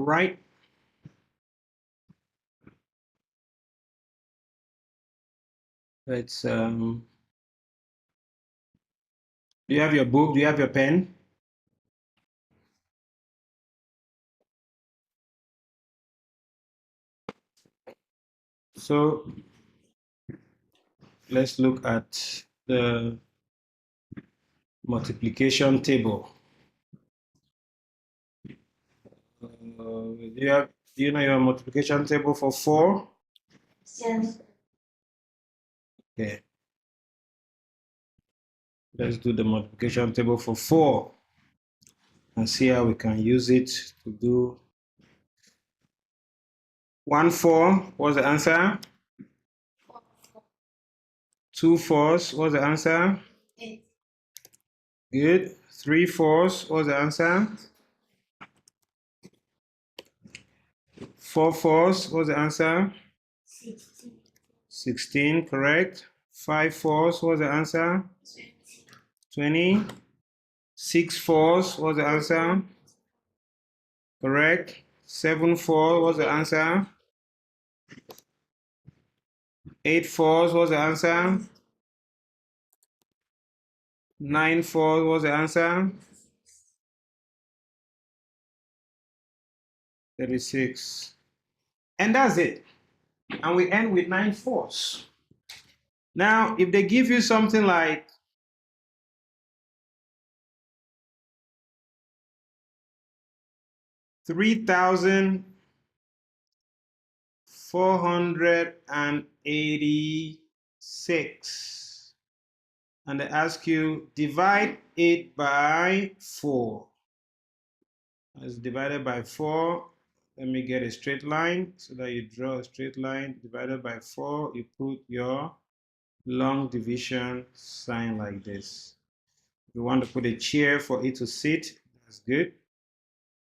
right. Let's do you have your book? Do you have your pen? So let's look at the multiplication table. Do you know your multiplication table for 4? Yes. Okay. Let's do the multiplication table for 4 and see how we can use it to do 1 4. What's the answer? 2 4s. What's the answer? 8. Good. 3 4s. What's the answer? 4 4s. What's the answer? 16. 16, correct. 5 4s. What's the answer? 20. 6 4s. What's the answer? Correct. 7 4. What's the answer? 8 4s. What's the answer? 9 4s. What's the answer? 36. And that's it. And we end with 9 4s. Now, if they give you something like 3,486, and they ask you divide it by 4. It's divided by 4. Let me get a straight line so that you draw a straight line. Divided by 4, you put your long division sign like this. If you want to put a chair for it to sit, that's good.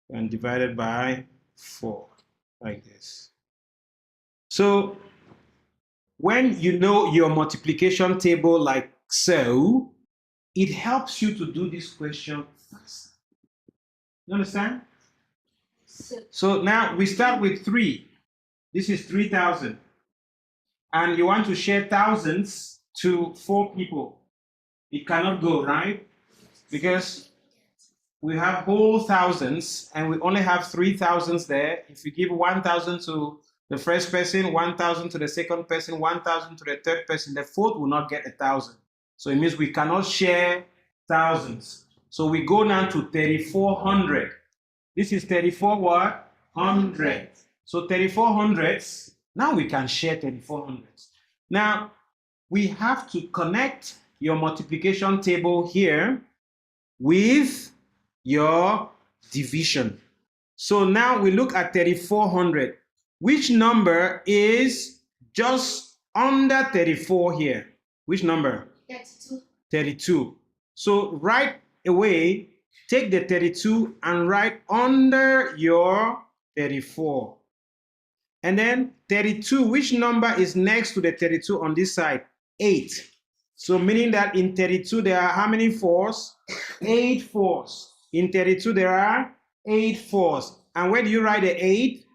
And divided by 4, like this. So when you know your multiplication table like so, it helps you to do this question faster. You understand? So now we start with 3. This is 3,000. And you want to share thousands to 4 people. It cannot go, right? Because we have whole thousands and we only have 3,000s there. If you give 1,000 to the first person, 1,000 to the second person, 1,000 to the third person, the fourth will not get 1,000. So it means we cannot share thousands. So we go now to 3,400. This is 34 what? 100. So 3,400s, now we can share 3,400s. Now, we have to connect your multiplication table here with your division. So now we look at 3,400. Which number is just under 34 here? Which number? 32. 32. So right away, take the 32 and write under your 34. And then 32, which number is next to the 32 on this side? 8. So meaning that in 32 there are how many 4s? 8 4s. In 32 there are 8 4s. And where do you write the 8?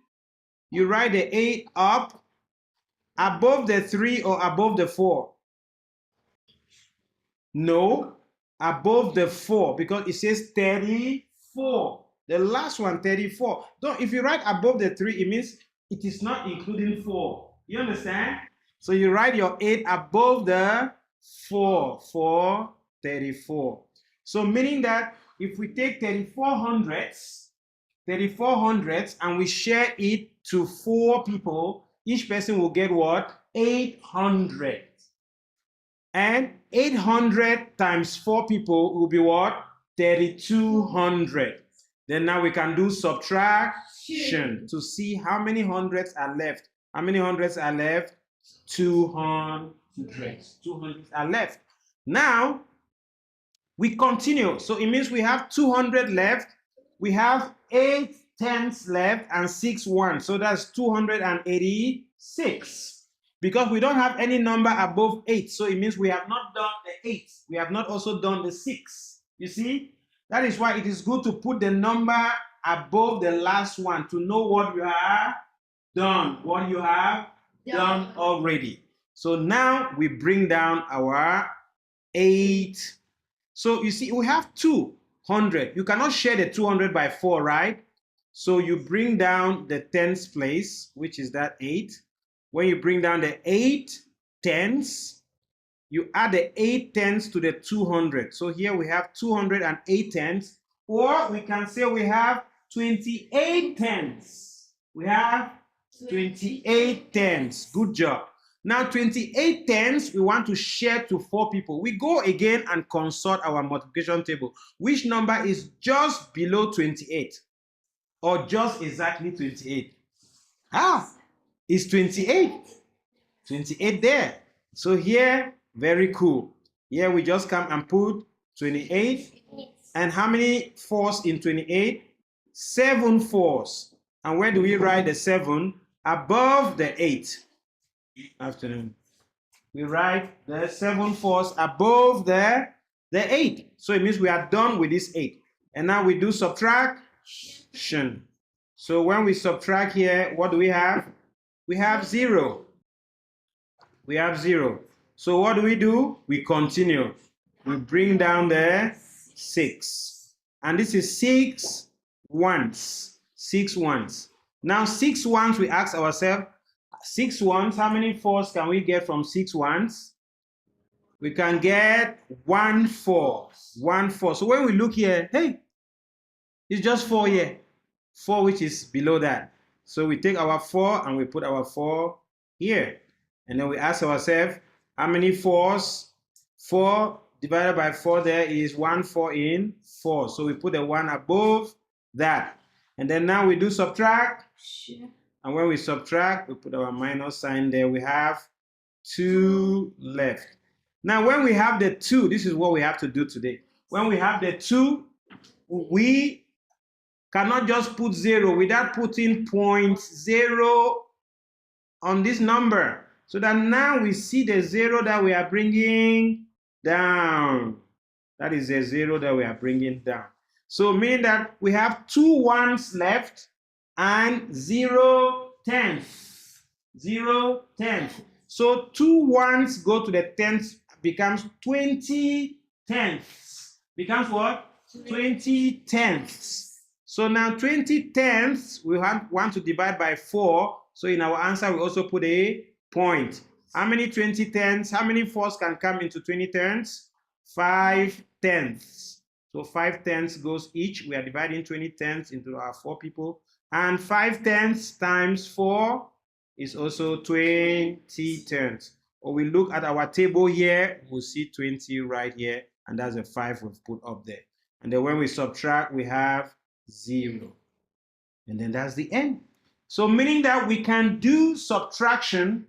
You write the 8 up above the 3 or above the 4? No, above the 4 because it says 34. The last one, 34. Don't, if you write above the 3, it means it is not including 4. You understand? So you write your 8 above the 4 for 34. So meaning that if we take 3,400s and we share it to 4 people, each person will get what? 800. And 800 times 4 people will be what? 3,200. Then now we can do subtraction to see how many hundreds are left. How many hundreds are left? 200. 200 are left. Now, we continue. So it means we have 200 left. We have 8 tenths left and 6 ones. So that's 286. Because we don't have any number above 8. So it means we have not done the 8. We have not also done the 6. You see? That is why it is good to put the number above the last one to know what you have done, what you have done already. So now we bring down our 8. So you see, we have 200. You cannot share the 200 by 4, right? So you bring down the tens place, which is that 8. When you bring down the 8 tens, you add the 8 tens to the 200. So here we have 208 tens, or we can say we have 28 tens. We have 28 tens. Good job. Now 28 tens we want to share to 4 people. We go again and consult our multiplication table. Which number is just below 28? Or just exactly 28? It's 28. 28 there. So here, very cool. Here we just come and put 28. And how many 4s in 28? 7 4s. And where do we write the 7? Above the 8. Afternoon. We write the 7 4s above the 8. So it means we are done with this 8. And now we do subtraction. So when we subtract here, what do we have? We have 0. We have 0. So what do? We continue. We bring down the 6. And this is 6 ones. 6 ones. Now 6 ones, we ask ourselves, 6 ones, how many 4s can we get from 6 ones? We can get 1 4. 1 4. So when we look here, hey, it's just 4 here. 4 which is below that. So we take our 4 and we put our 4 here. And then we ask ourselves, how many 4s? 4 divided by 4 there is 1 4 in 4. So we put a 1 above that. And then now we do subtract. Sure. And when we subtract, we put our minus sign there. We have 2 left. Now when we have the 2, this is what we have to do today. When we have the 2, we cannot just put 0 without putting 0.0 on this number. So that now we see the 0 that we are bringing down. That is the 0 that we are bringing down. So meaning that we have 2 ones left and 0 tenths. 0 tenths. So 2 ones go to the tenths, becomes 20 tenths. Becomes what? 20 tenths. So now 20 tenths, we want to divide by 4. So in our answer, we also put a point. How many 20 tenths? How many 4s can come into 20 tenths? 5 tenths. So 5 tenths goes each. We are dividing 20 tenths into our 4 people. And 5 tenths times 4 is also 20 tenths. Or we look at our table here, we'll see 20 right here. And that's a 5 we've put up there. And then when we subtract, we have 0. And then that's the end. So meaning that we can do subtraction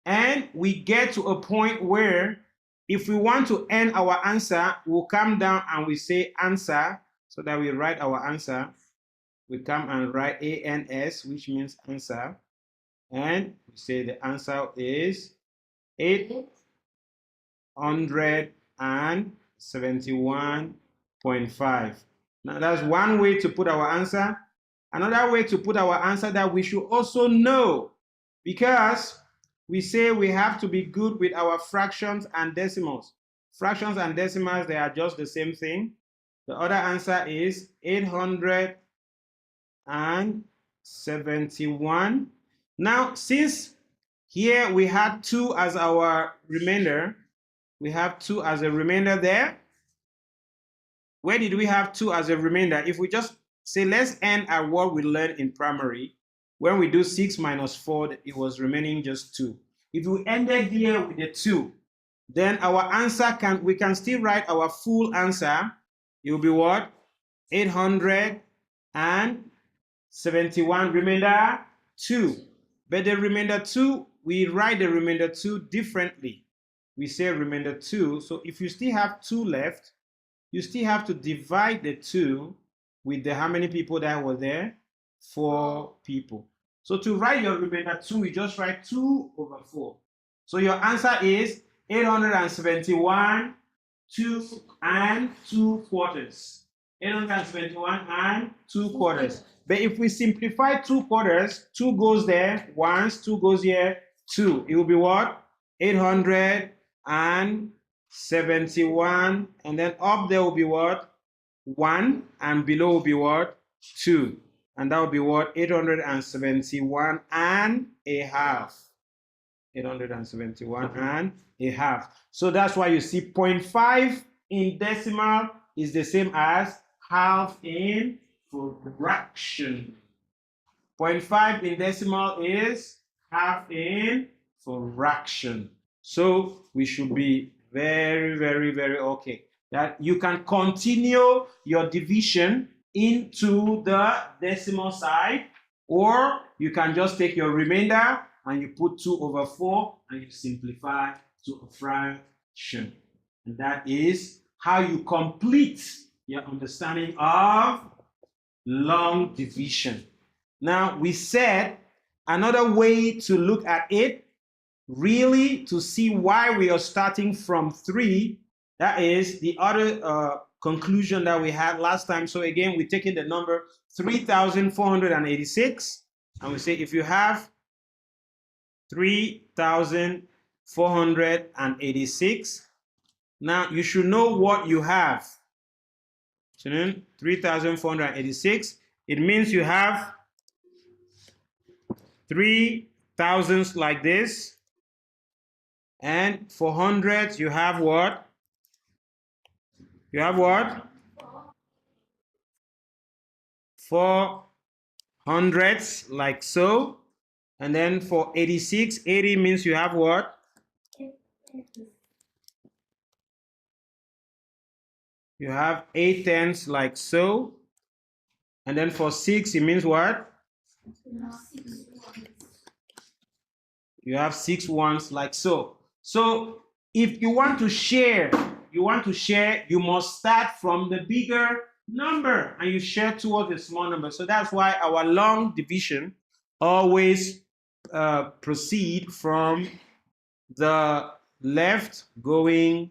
and we get to a point where if we want to end our answer, we'll come down and we say answer, so that we write our answer. We come and write ANS, which means answer. And we say the answer is 871.5. Now that's one way to put our answer. Another way to put our answer that we should also know, because we say we have to be good with our fractions and decimals. Fractions and decimals, they are just the same thing. The other answer is 871. Now, since here we had 2 as our remainder, we have 2 as a remainder there. Where did we have 2 as a remainder? If we just say, let's end at what we learned in primary. When we do 6 minus 4, it was remaining just 2. If we ended here with the 2, then our answer we can still write our full answer. It will be what? 871 remainder 2. But the remainder 2, we write the remainder 2 differently. We say remainder 2. So if you still have 2 left, you still have to divide the 2 with the how many people that were there? 4 people. So to write your remainder 2, you just write 2 over 4. So your answer is 871, 2 and 2 quarters. 871 and 2 quarters. But if we simplify 2 quarters, 2 goes there, once, 2 goes here, 2. It will be what? 871, and then up there will be what? 1, and below will be what? 2. And that will be what? 871 and a half. 871 and a half. So that's why you see 0.5 in decimal is the same as half in fraction. 0.5 in decimal is half in fraction. So we should be very, very, very okay. That you can continue your division into the decimal side, or you can just take your remainder and you put 2 over 4 and you simplify to a fraction. And that is how you complete your understanding of long division. Now, we said another way to look at it, really to see why we are starting from 3, that is the other conclusion that we had last time. So again, we're taking the number 3,486, and we say if you have 3,486, now you should know what you have. So then 3,486, it means you have 3 thousands like this, and for hundreds you have what? You have what? 4 hundreds like so. And then for 86, 80 means you have what? You have 8 tenths like so. And then for 6, it means what? You have 6 ones like so. So if you want to share, you must start from the bigger number and you share towards the small number. So that's why our long division always proceed from the left going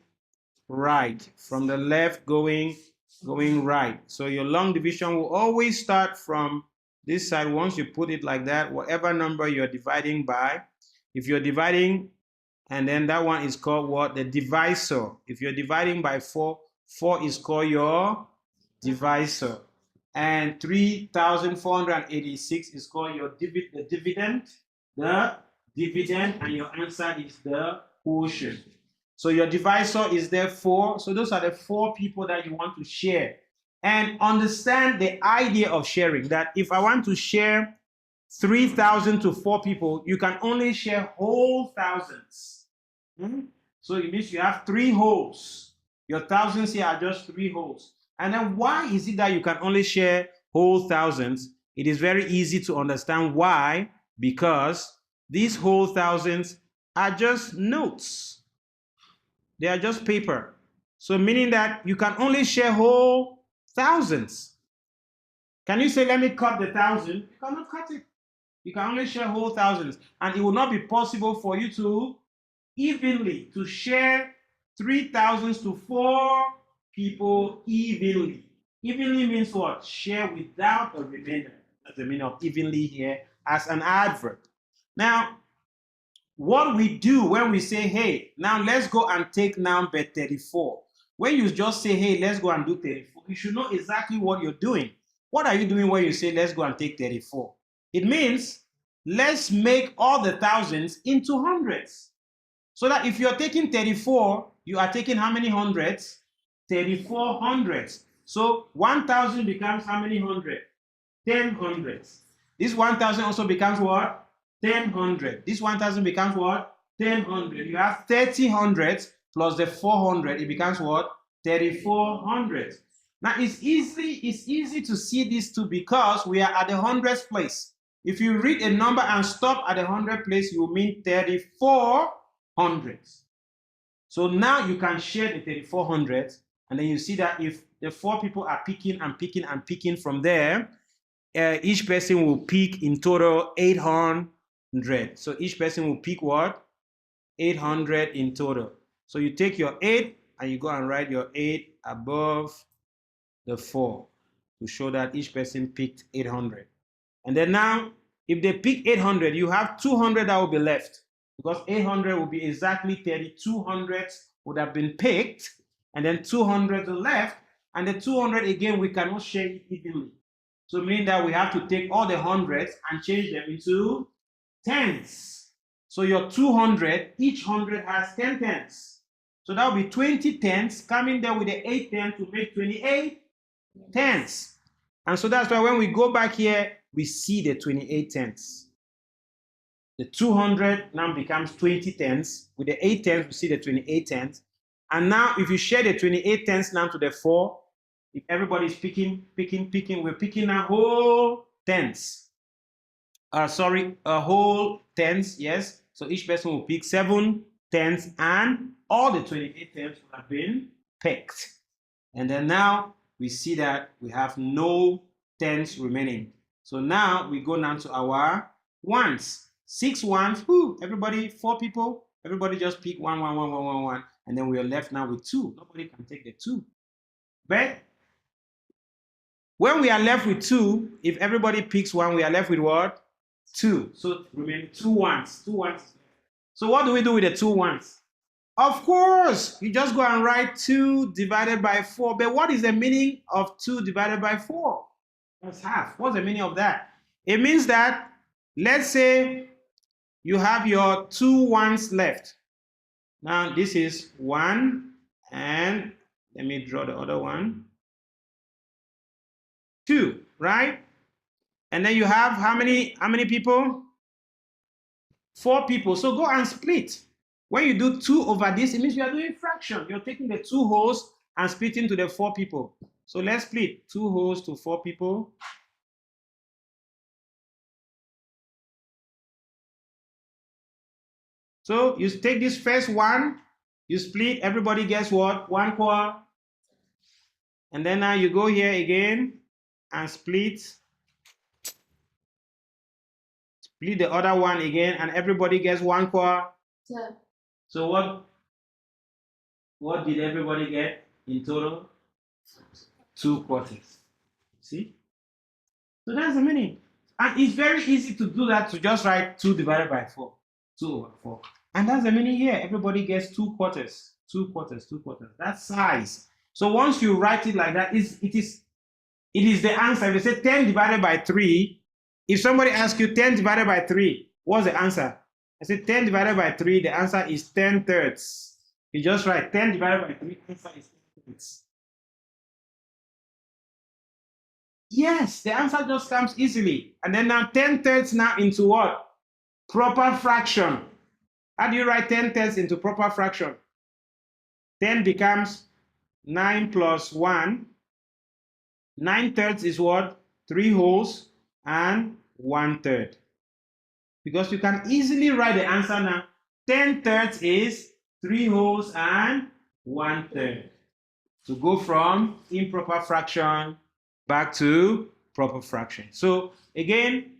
right, from the left going right. So your long division will always start from this side. Once you put it like that, whatever number you're dividing by, if you're dividing, and then that one is called what? The divisor. If you're dividing by 4, 4 is called your divisor. And 3,486 is called your dividend. The dividend, and your answer is the quotient. So your divisor is there 4. So those are the 4 people that you want to share. And understand the idea of sharing, that if I want to share 3,000 to 4 people, you can only share whole thousands. So it means you have 3 wholes. Your thousands here are just 3 wholes. And then why is it that you can only share whole thousands? It is very easy to understand why, because these whole thousands are just notes. They are just paper. So meaning that you can only share whole thousands. Can you say, let me cut the 1,000? You cannot cut it. You can only share whole thousands. And it will not be possible for you to evenly, to share 3,000 to 4 people evenly. Evenly means what? Share without a remainder. That's the meaning of evenly here as an adverb. Now, what we do when we say, hey, now let's go and take number 34. When you just say, hey, let's go and do 34, you should know exactly what you're doing. What are you doing when you say, let's go and take 34? It means, let's make all the thousands into hundreds. So that if you're taking 34, you are taking how many hundreds? 34 hundreds. So 1,000 becomes how many hundred? 10 hundreds. This 1,000 also becomes what? 1000. This 1,000 becomes what? 1000. You have 30 hundreds plus the 400. It becomes what? 3400. Now it's easy to see these two because we are at the hundredth place. If you read a number and stop at the 100th place, you mean 34 hundredths. So now you can share the 3400, and then you see that if the 4 people are picking and picking and picking from there, each person will pick in total 800. So each person will pick what? 800 in total. So you take your 8 and you go and write your 8 above the 4 to show that each person picked 800. And then now, if they pick 800, you have 200 that will be left, because 800 will be exactly 32 hundredths would have been picked, and then 200 left, and the 200 again, we cannot share it evenly. So meaning that we have to take all the hundreds and change them into tens. So your 200, each hundred has 10 tens. So that will be 20 tens coming there with the 8 tens to make 28 tens. And so that's why when we go back here, we see the 28 tenths. The 200 now becomes 20 tenths. With the 8 tenths, we see the 28 tenths. And now if you share the 28 tenths now to the 4, if everybody's picking, we're picking a whole tenths. A whole tenths, yes. So each person will pick 7 tenths, and all the 28 tenths will have been picked. And then now we see that we have no tens remaining. So now we go down to our ones. 6 ones. Whoo, everybody, 4 people. Everybody just pick 1, 1, 1, 1, 1, 1. And then we are left now with 2. Nobody can take the 2. But when we are left with 2, if everybody picks 1, we are left with what? 2. So remain 2 ones. 2 ones. So what do we do with the 2 ones? Of course, you just go and write 2 divided by 4. But what is the meaning of 2 divided by 4? That's half. What's the meaning of that? It means that, let's say you have your 2 ones left. Now this is 1, and let me draw the other one. 2, right? And then you have how many people? 4 people. So go and split. When you do 2 over this, it means you are doing fraction. You're taking the 2 wholes and splitting to the 4 people. So let's split 2 wholes to 4 people. So you take this first one, you split, everybody gets what? 1 quarter. And then now you go here again and split the other one again, and everybody gets 1 quarter. Yeah. So what did everybody get in total? 2 quarters. See? So that's the meaning. And it's very easy to do that, to just write 2 divided by 4. 2 over 4. And that's the meaning here. Everybody gets 2 quarters. 2 quarters, 2 quarters. That's size. So once you write it like that, it is the answer. If they say 10 divided by 3, if somebody asks you 10 divided by 3, what's the answer? I say 10 divided by 3, the answer is 10 thirds. You just write 10 divided by 3, the answer is 10 thirds. Yes, the answer just comes easily. And then now 10 thirds now into what? Proper fraction. How do you write 10 thirds into proper fraction? 10 becomes 9 plus 1. 9 thirds is what? 3 wholes and 1 third. Because you can easily write the answer now. 10 thirds is 3 wholes and 1 third. To go from improper fraction back to proper fraction. So again,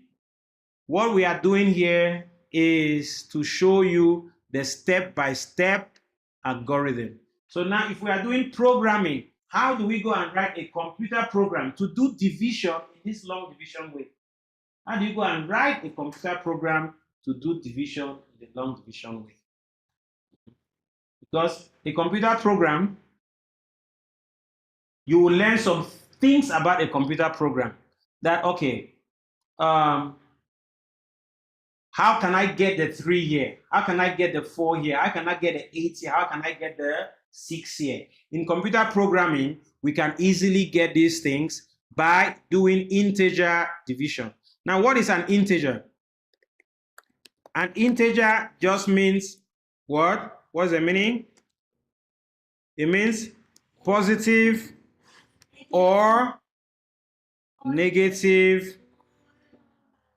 what we are doing here is to show you the step-by-step algorithm. So now if we are doing programming, how do we go and write a computer program to do division in this long division way? How do you go and write a computer program to do division in the long division way? Because a computer program, you will learn some things about a computer program. That, okay, how can I get the 3 here? How can I get the 4 here? How can I get the 8 here? How can I get the 6 here? In computer programming, we can easily get these things by doing integer division. Now, what is an integer? An integer just means what? What's the meaning? It means positive or negative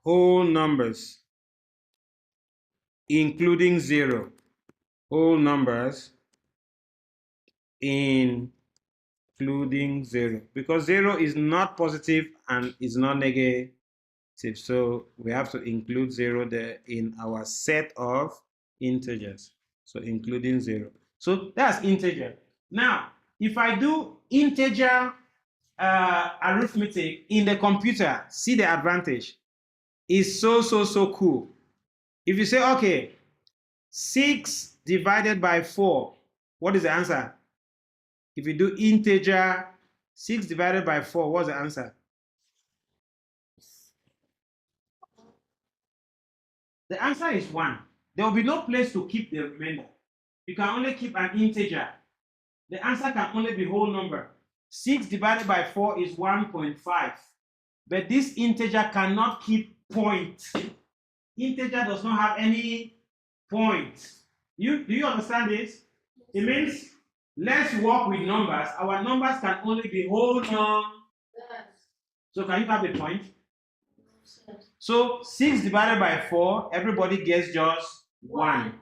whole numbers, including 0. Whole numbers including 0. Because 0 is not positive and is not negative. So we have to include 0 there in our set of integers. So including 0. So that's integer. Now, if I do integer arithmetic in the computer, see the advantage. It's so cool. If you say, okay, 6 divided by 4, what is the answer? If you do integer, 6 divided by 4, what's the answer? The answer is 1. There will be no place to keep the remainder. You can only keep an integer. The answer can only be whole number. 6 divided by 4 is 1.5. But this integer cannot keep point. Integer does not have any point. Do you understand this? It means let's work with numbers. Our numbers can only be whole numbers. So can you have a point? So 6 divided by 4, everybody gets just 1.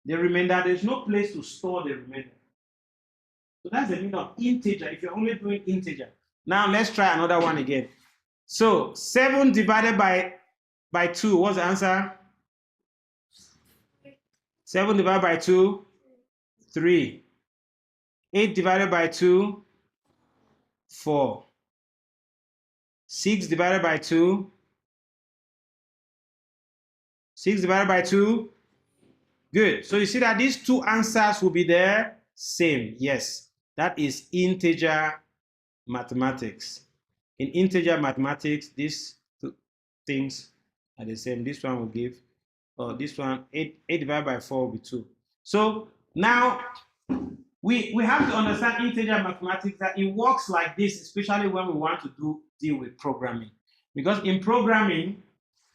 The remainder, there's no place to store the remainder. So that's the meaning of integer if you're only doing integer. Now let's try another one again. So 7 divided by 2, what's the answer? 7 divided by 2, 3. 8 divided by 2, 4. 6 divided by 2, 6 divided by 2. Good. So you see that these two answers will be the same. Yes, that is integer mathematics. In integer mathematics, these two things are the same. This one will give, this one, 8 divided by 4 will be 2. So now we have to understand integer mathematics, that it works like this, especially when we want to deal with programming. Because in programming,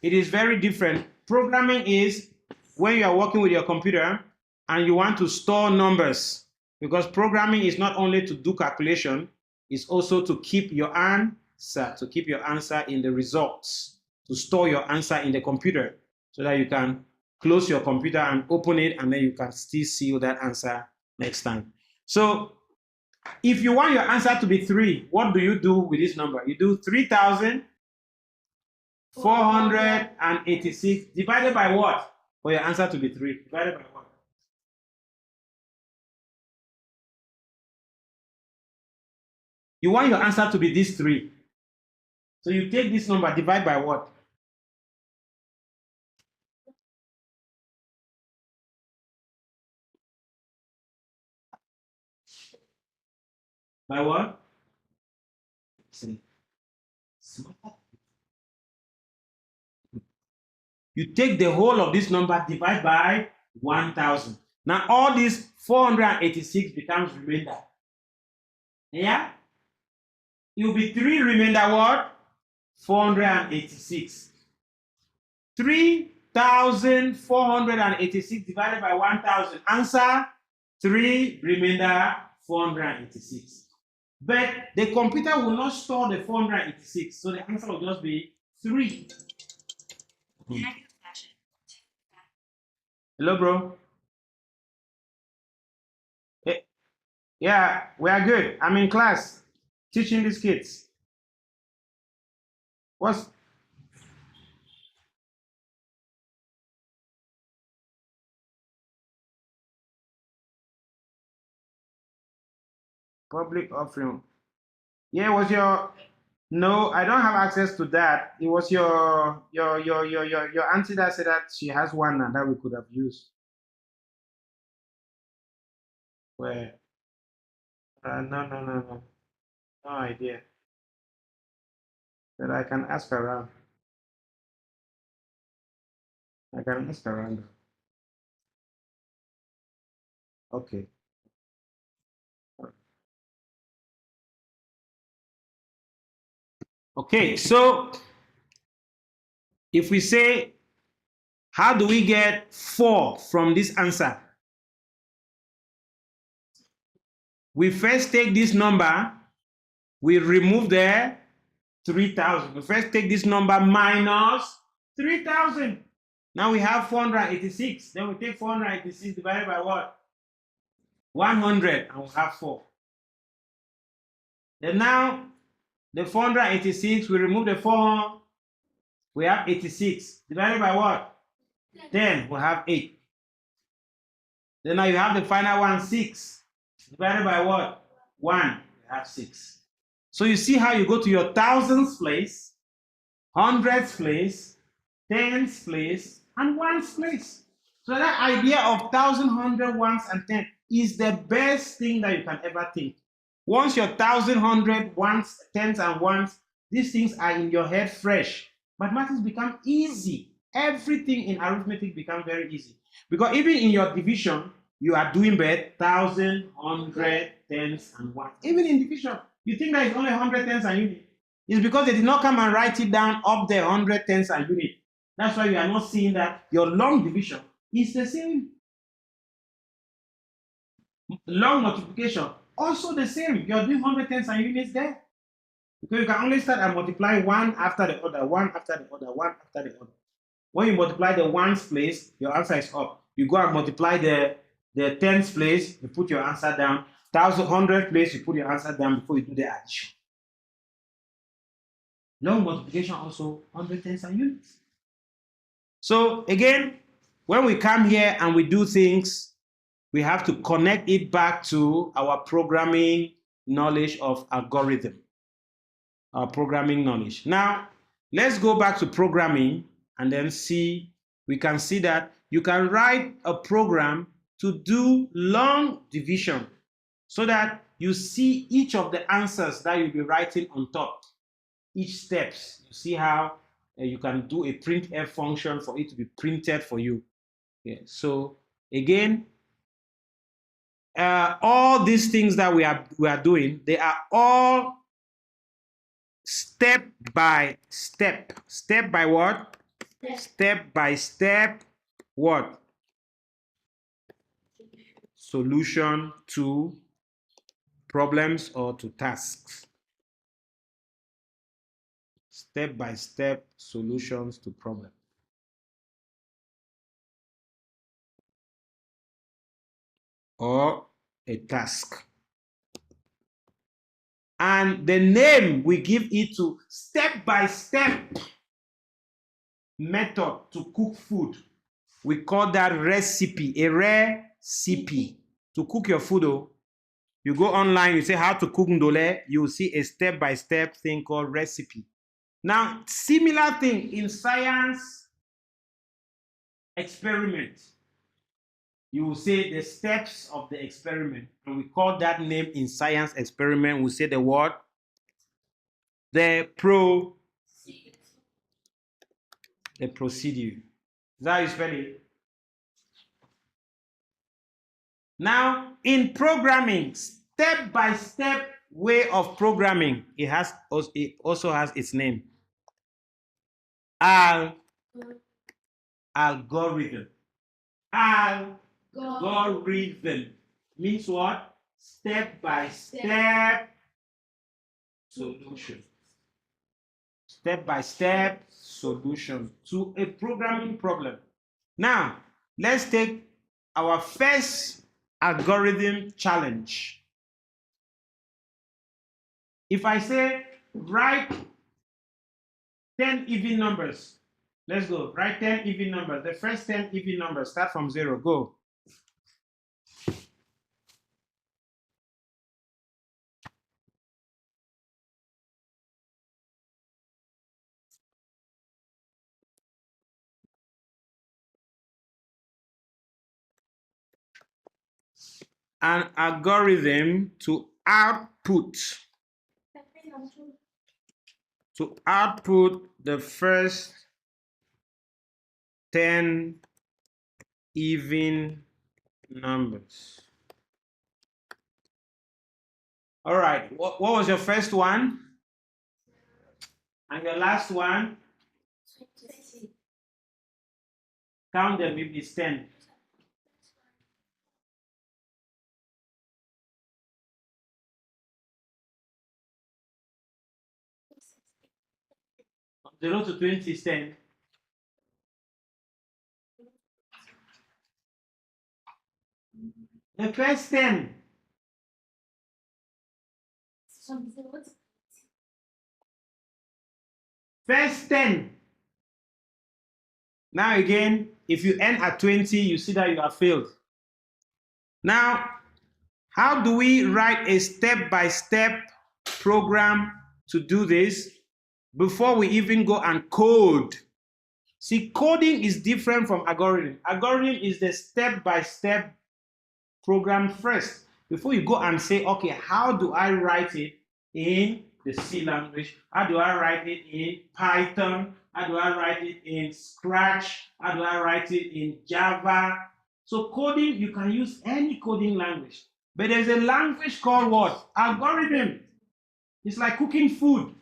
it is very different. Programming is when you are working with your computer and you want to store numbers. Because programming is not only to do calculation, it's also to keep your answer in the results, to store your answer in the computer so that you can close your computer and open it, and then you can still see that answer next time. So if you want your answer to be 3, what do you do with this number? You do 3,486 divided by what? For your answer to be 3. Divided by what? You want your answer to be this 3. So you take this number, divide by what? By what? You take the whole of this number, divide by 1,000. Now all this 486 becomes remainder. Yeah? It will be 3 remainder what? 486. 3,486 divided by 1,000. Answer 3 remainder 486. But the computer will not store the 486, so the answer will just be 3. Hello, bro. Yeah, we are good. I'm in class teaching these kids. What's public offering? Yeah, was your no, I don't have access to that. It was your auntie that said that she has one and that we could have used. Where? No. No idea. But I can ask around. I can ask around. Okay. Okay, so if we say, how do we get 4 from this answer? We first take this number, we remove the 3,000. We first take this number minus 3,000. Now we have 486. Then we take 486 divided by what? 100, and we have 4. Then now the 486, we remove the 4, we have 86. Divided by what? 10, we have 8. Then now you have the final one, 6. Divided by what? 1, we have 6. So you see how you go to your thousands place, hundreds place, tens place, and ones place. So that idea of thousand, hundred, ones, and ten is the best thing that you can ever think. Once your thousand, hundred, ones, tens, and ones, these things are in your head fresh. Mathematics become easy. Everything in arithmetic becomes very easy. Because even in your division, you are doing bad, thousand, hundred, tens, and ones. Even in division, you think that it's only 100 tens and units. It's because they did not come and write it down up there, 100 tens and units. That's why you are not seeing that your long division is the same. Long multiplication, also the same. You're doing 100 tens and units there. Because you can only start and multiply one after the other, one after the other, one after the other. When you multiply the ones place, your answer is up. You go and multiply the tens place, you put your answer down. 1,100 place, you put your answer down before you do the addition. Long multiplication also 100 tens and units. So again, when we come here and we do things, we have to connect it back to our programming knowledge of algorithm, our programming knowledge. Now, let's go back to programming and then see, we can see that you can write a program to do long division so that you see each of the answers that you'll be writing on top, each steps. You see how you can do a printf function for it to be printed for you. Yeah. So again, all these things that we are doing, they are all step by step. Step by what? Step by step what? Solution to problems or to tasks. Step by step solutions to problems. Or a task. And the name we give it to step-by-step method to cook food. We call that recipe, a recipe. To cook your food, you go online, you say how to cook ndole, you will see a step-by-step thing called recipe. Now, similar thing in science experiment. You will say the steps of the experiment, and we call that name in science experiment, we say the word the procedure. Is that how you spell it? Now, in programming, step-by-step way of programming, it also has its name. Algorithm. Algorithm means what? Step-by-step solution. Step-by-step solution to a programming problem. Now, let's take our first algorithm challenge. If I say write 10 even numbers, let's go. Write 10 even numbers. The first 10 even numbers, start from 0. Go. An algorithm to output the first 10 even numbers. All right, what was your first one? And your last one? 20. Count them if it's 10. 0 to 20 is 10. The first 10. First 10. Now again, if you end at 20, you see that you have failed. Now, how do we write a step-by-step program to do this before we even go and code. See, coding is different from algorithm. Algorithm is the step-by-step program first before you go and say, okay, how do I write it in the C language? How do I write it in Python? How do I write it in Scratch? How do I write it in Java? So coding, you can use any coding language. But there's a language called what? Algorithm. It's like cooking food.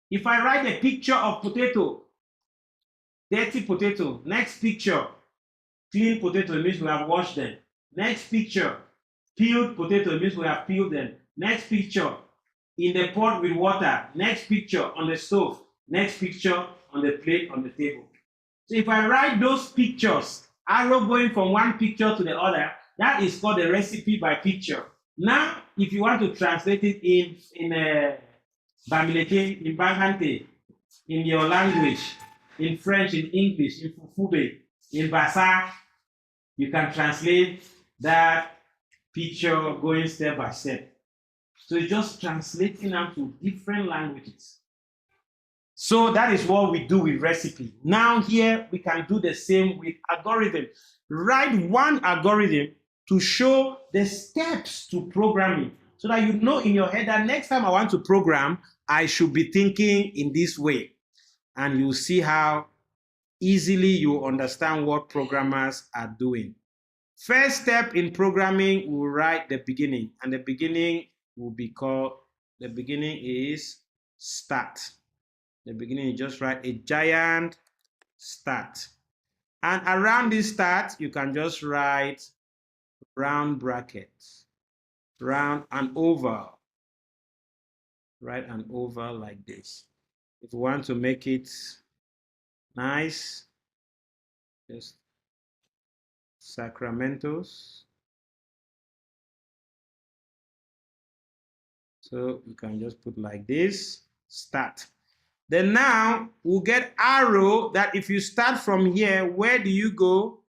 If I write a picture of potato, dirty potato, next picture, clean potato, means we have washed them. Next picture, peeled potato, means we have peeled them. Next picture, in the pot with water. Next picture, on the stove. Next picture, on the plate, on the table. So if I write those pictures, arrow going from one picture to the other, that is called a recipe by picture. Now, if you want to translate it in Bamileke, in Bangante, in your language, in French, in English, in Fufube, in Basa, you can translate that picture going step by step. So it's just translating them to different languages. So that is what we do with recipe. Now here we can do the same with algorithm. Write one algorithm to show the steps to programming so that you know in your head that next time I want to program, I should be thinking in this way. And you'll see how easily you understand what programmers are doing. First step in programming, we'll write the beginning, and the beginning will be called, the beginning is start. The beginning, you just write a giant start. And around this start, you can just write round brackets, round and oval. Write an oval like this. If you want to make it nice, just Sacramentos. So you can just put like this, start. Then now we'll get arrow that if you start from here, where do you go?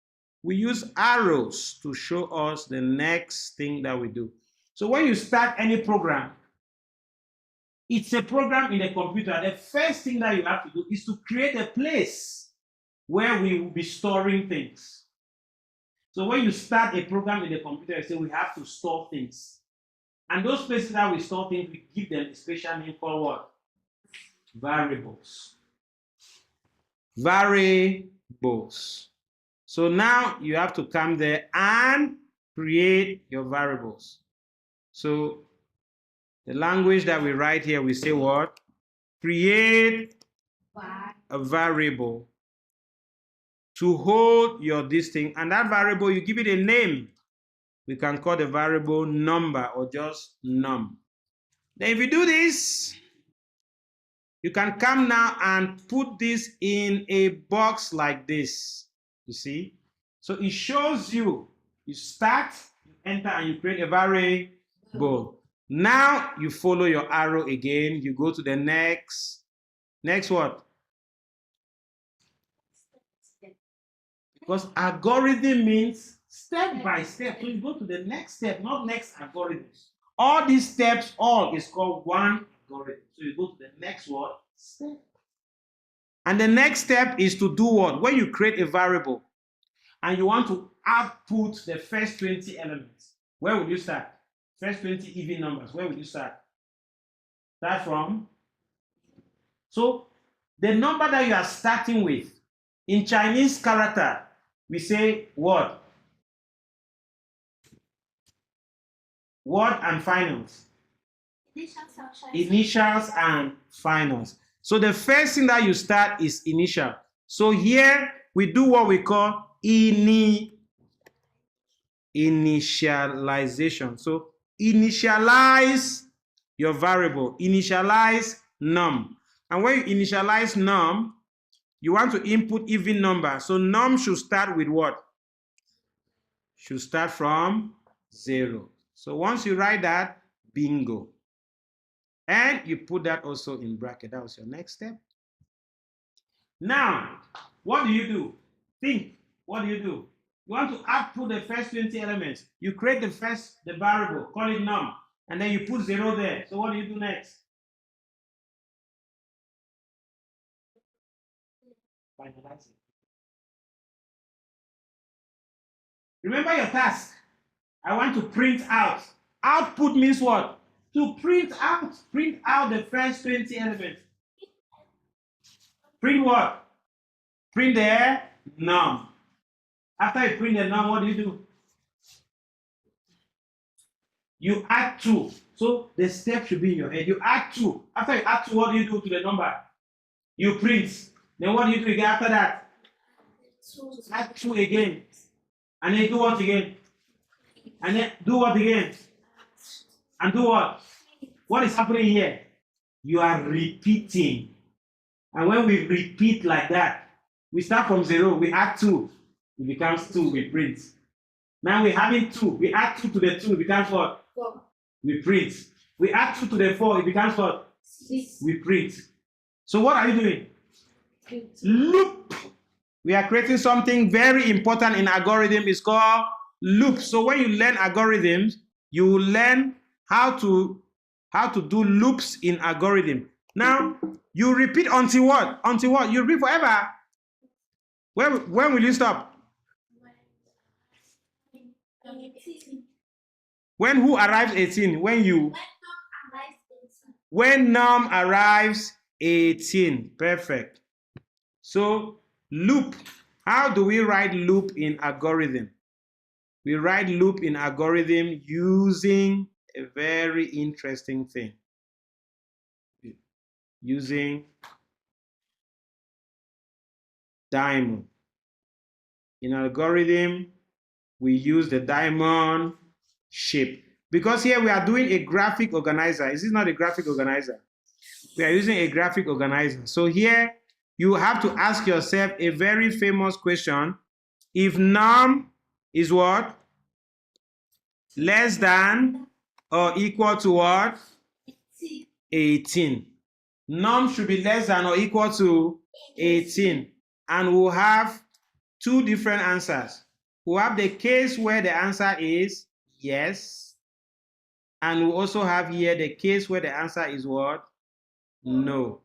We use arrows to show us the next thing that we do. So when you start any program, it's a program in the computer. The first thing that you have to do is to create a place where we will be storing things. So when you start a program in the computer, you say we have to store things. And those places that we store things, we give them a special name called what? Variables. Variables. So now you have to come there and create your variables. So the language that we write here, we say what? Create a variable to hold your this thing, and that variable, you give it a name. We can call the variable number or just num. Then if you do this, you can come now and put this in a box like this. You see? So it shows you, you start, you enter, and you create a variable. Now you follow your arrow again. You go to the next what? Because algorithm means step by step. So you go to the next step, not next algorithm. All these steps, all is called one algorithm. So you go to the next what? Step. And the next step is to do what? When you create a variable and you want to output the first 20 elements, where will you start? First 20 even numbers, where will you start? Start from? So the number that you are starting with, in Chinese character, we say what? Word and finals. Initials and finals. So the first thing that you start is initial. So here we do what we call initialization. So initialize your variable, initialize num. And when you initialize num, you want to input even number. So num should start with what? Should start from 0. So once you write that, bingo. And you put that also in bracket. That was your next step. Now, what do you do? Think. What do? You want to output the first 20 elements. You create the variable, call it num. And then you put 0 there. So what do you do next? Finalize it. Remember your task. I want to print out. Output means what? To print out. Print out the first 20 elements. Print what? Print the num. After you print the num, what do? You add 2. So the step should be in your head. You add 2. After you add 2, what do you do to the number? You print. Then what do you do again after that? Add 2 again. And then do what again? And then do what again? And do what? What is happening here? You are repeating. And when we repeat like that, we start from 0, we add 2, it becomes 2, we print. Now we're having 2, we add 2 to the 2, it becomes what? 4. We print. We add 2 to the 4, it becomes what? 6. We print. So what are you doing? Loop. We are creating something very important in algorithm. It's called loop. So when you learn algorithms, you will learn how to do loops in algorithm. Now, you repeat until what? Until what? You repeat forever. When will you stop? When who arrives 18? When num arrives 18. Perfect. So, loop. How do we write loop in algorithm? We write loop in algorithm using a very interesting thing. Using diamond. In algorithm, we use the diamond shape. Because here we are doing a graphic organizer. Is this not a graphic organizer? We are using a graphic organizer. So here, you have to ask yourself a very famous question. If num is what? Less than or equal to what? 18. Num should be less than or equal to 18. And we'll have two different answers. We'll have the case where the answer is yes. And we'll also have here the case where the answer is what? No.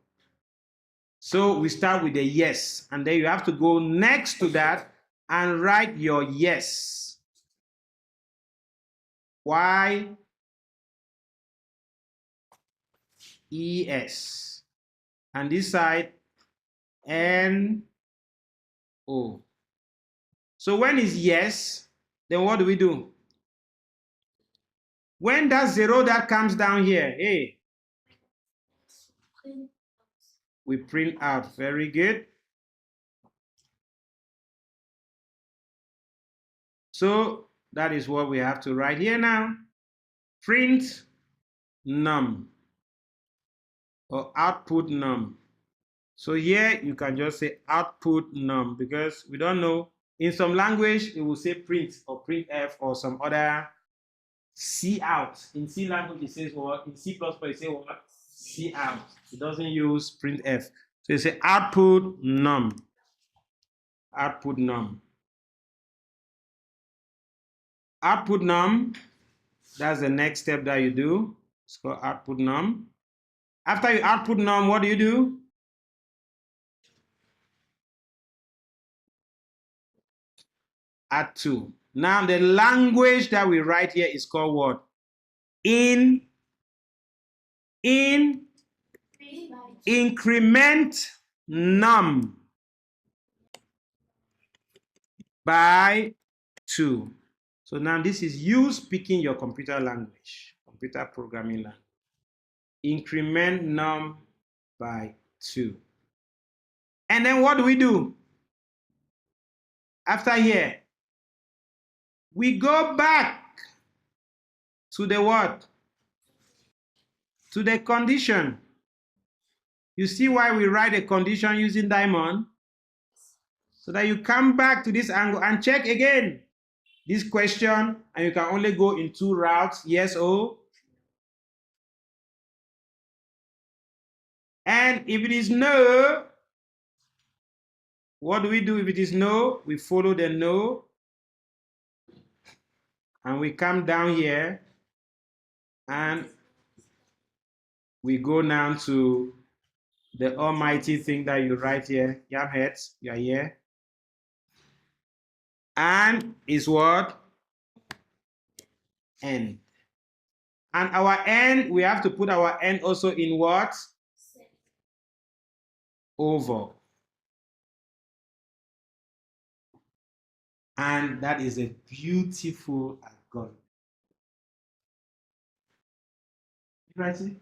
So we start with the yes. And then you have to go next to that and write your yes. Y E S. And this side N O. So when it's yes, then what do? When that 0 that comes down here, hey, we print out. Very good. So that is what we have to write here now. Print num or output num. So here you can just say output num because we don't know. In some language, it will say print or printf or some other C out. In C language, it says what? In C++, it says what? C out. It doesn't use printf. So you say output num. Output num. Output num, that's the next step that you do. It's called output num. After you output num, what do? Add 2. Now the language that we write here is called what? Increment num by 2. So now this is you speaking your computer language, computer programming language. Increment num by 2. And then what do we do? After here, we go back to the what? To the condition. You see why we write a condition using diamond? So that you come back to this angle and check again this question, and you can only go in 2 routes, yes or. And if it is no, what do we do if it is no? We follow the no, and we come down here, And we go now to the almighty thing that you write here. Yam heads, you are here. And is what? End. And our end, we have to put our end also in what? Oval. And that is a beautiful algorithm. You write it?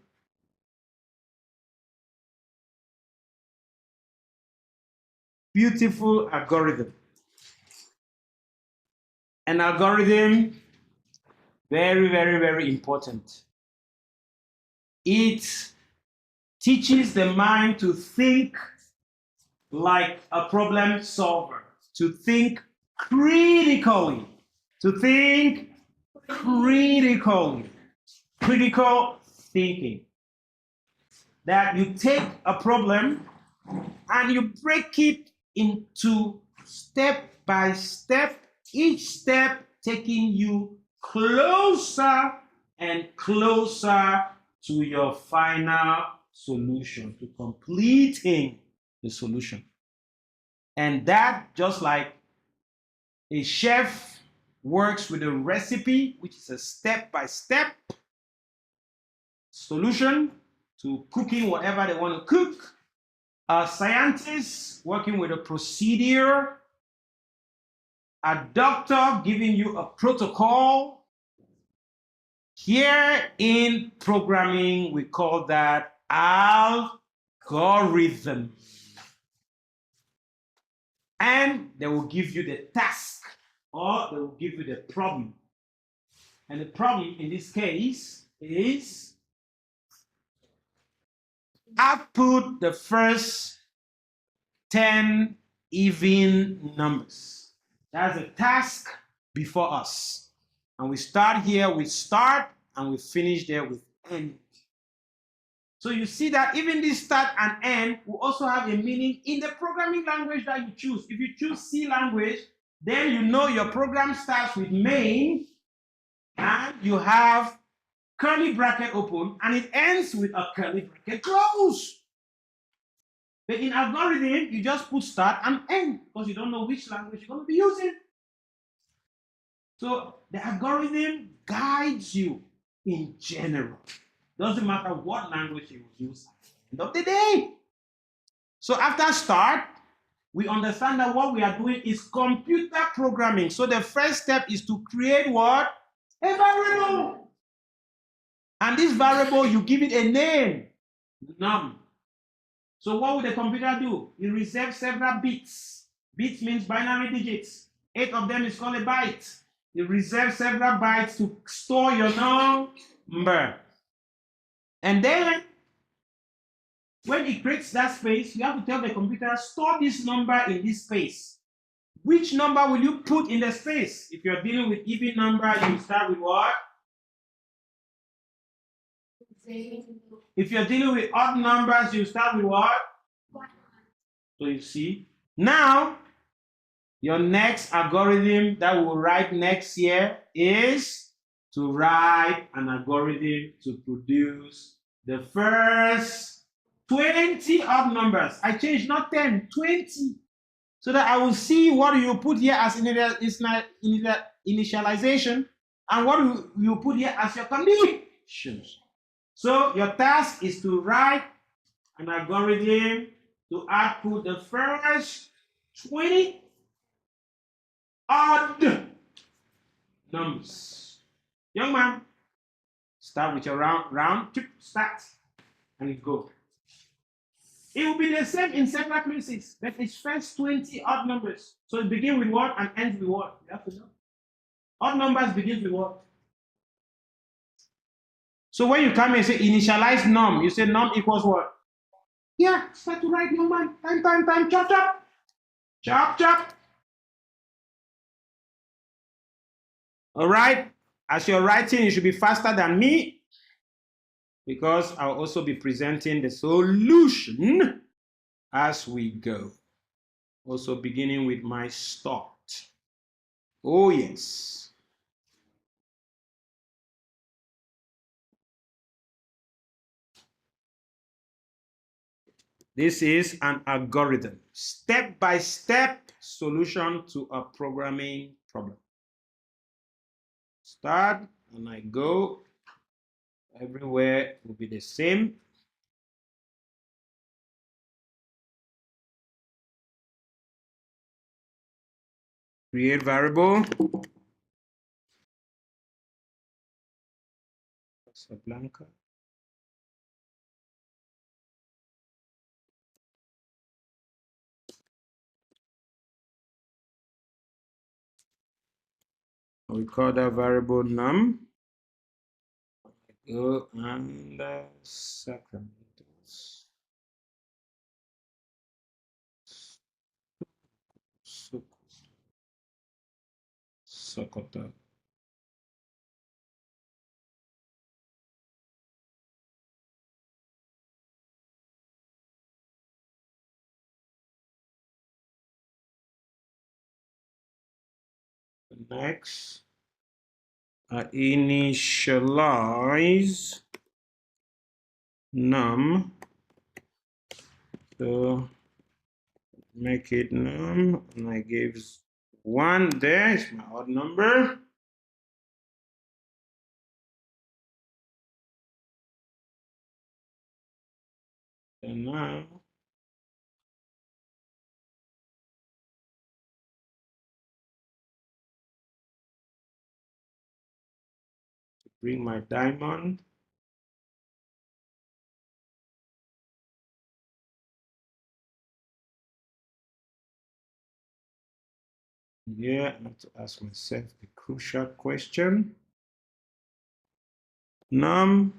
Beautiful algorithm. An algorithm, very, very, very important. It teaches the mind to think like a problem solver, to think critically, to think critically, critical thinking. That you take a problem and you break it into step by step, each step taking you closer and closer to your final solution, to completing the solution. And that, just like a chef works with a recipe, which is a step by step solution to cooking whatever they want to cook, a scientist working with a procedure, a doctor giving you a protocol. Here in programming, we call that algorithm. And they will give you the task, or they will give you the problem. And the problem in this case is output the first 10 even numbers. That's a task before us. And we start here with start and we finish there with end. So you see that even this start and end will also have a meaning in the programming language that you choose. If you choose C language, then you know your program starts with main and you have curly bracket open and it ends with a curly bracket close. But in algorithm, you just put start and end because you don't know which language you're going to be using. So the algorithm guides you in general. Doesn't matter what language you use at the end of the day. So after start, we understand that what we are doing is computer programming. So the first step is to create what? A variable. And this variable, you give it a name, num. So what will the computer do? It reserves several bits. Bits means binary digits. 8 of them is called a byte. It reserves several bytes to store your number. And then, when it creates that space, you have to tell the computer, store this number in this space. Which number will you put in the space? If you're dealing with even number, you start with what? If you're dealing with odd numbers, you start with what? So you see. Now, your next algorithm that we'll write next year is to write an algorithm to produce the first 20 odd numbers. I changed not 10, 20. So that I will see what you put here as initialization and what you put here as your conditions. So your task is to write an algorithm to output the first 20 odd numbers. Young man, start with your round, start, and it go. It will be the same in several places, but it's first 20 odd numbers. So it begins with what and ends with what? You have to know. Odd numbers begins with what? So when you come and say initialize num, you say num equals what? Yeah, start to write, young man. Time, chop, chop. Chop, chop. All right. As you're writing, you should be faster than me because I'll also be presenting the solution as we go. Also beginning with my start. Oh, yes. This is an algorithm, step-by-step solution to a programming problem. Start, and I go. Everywhere will be the same. Create variable. Casablanca. We call that variable num. Go and Sacramentos. Sokoto. Next, initialize num. So make it num, and I give 1 there. It's my odd number. And now bring my diamond. Here I have to ask myself the crucial question. Num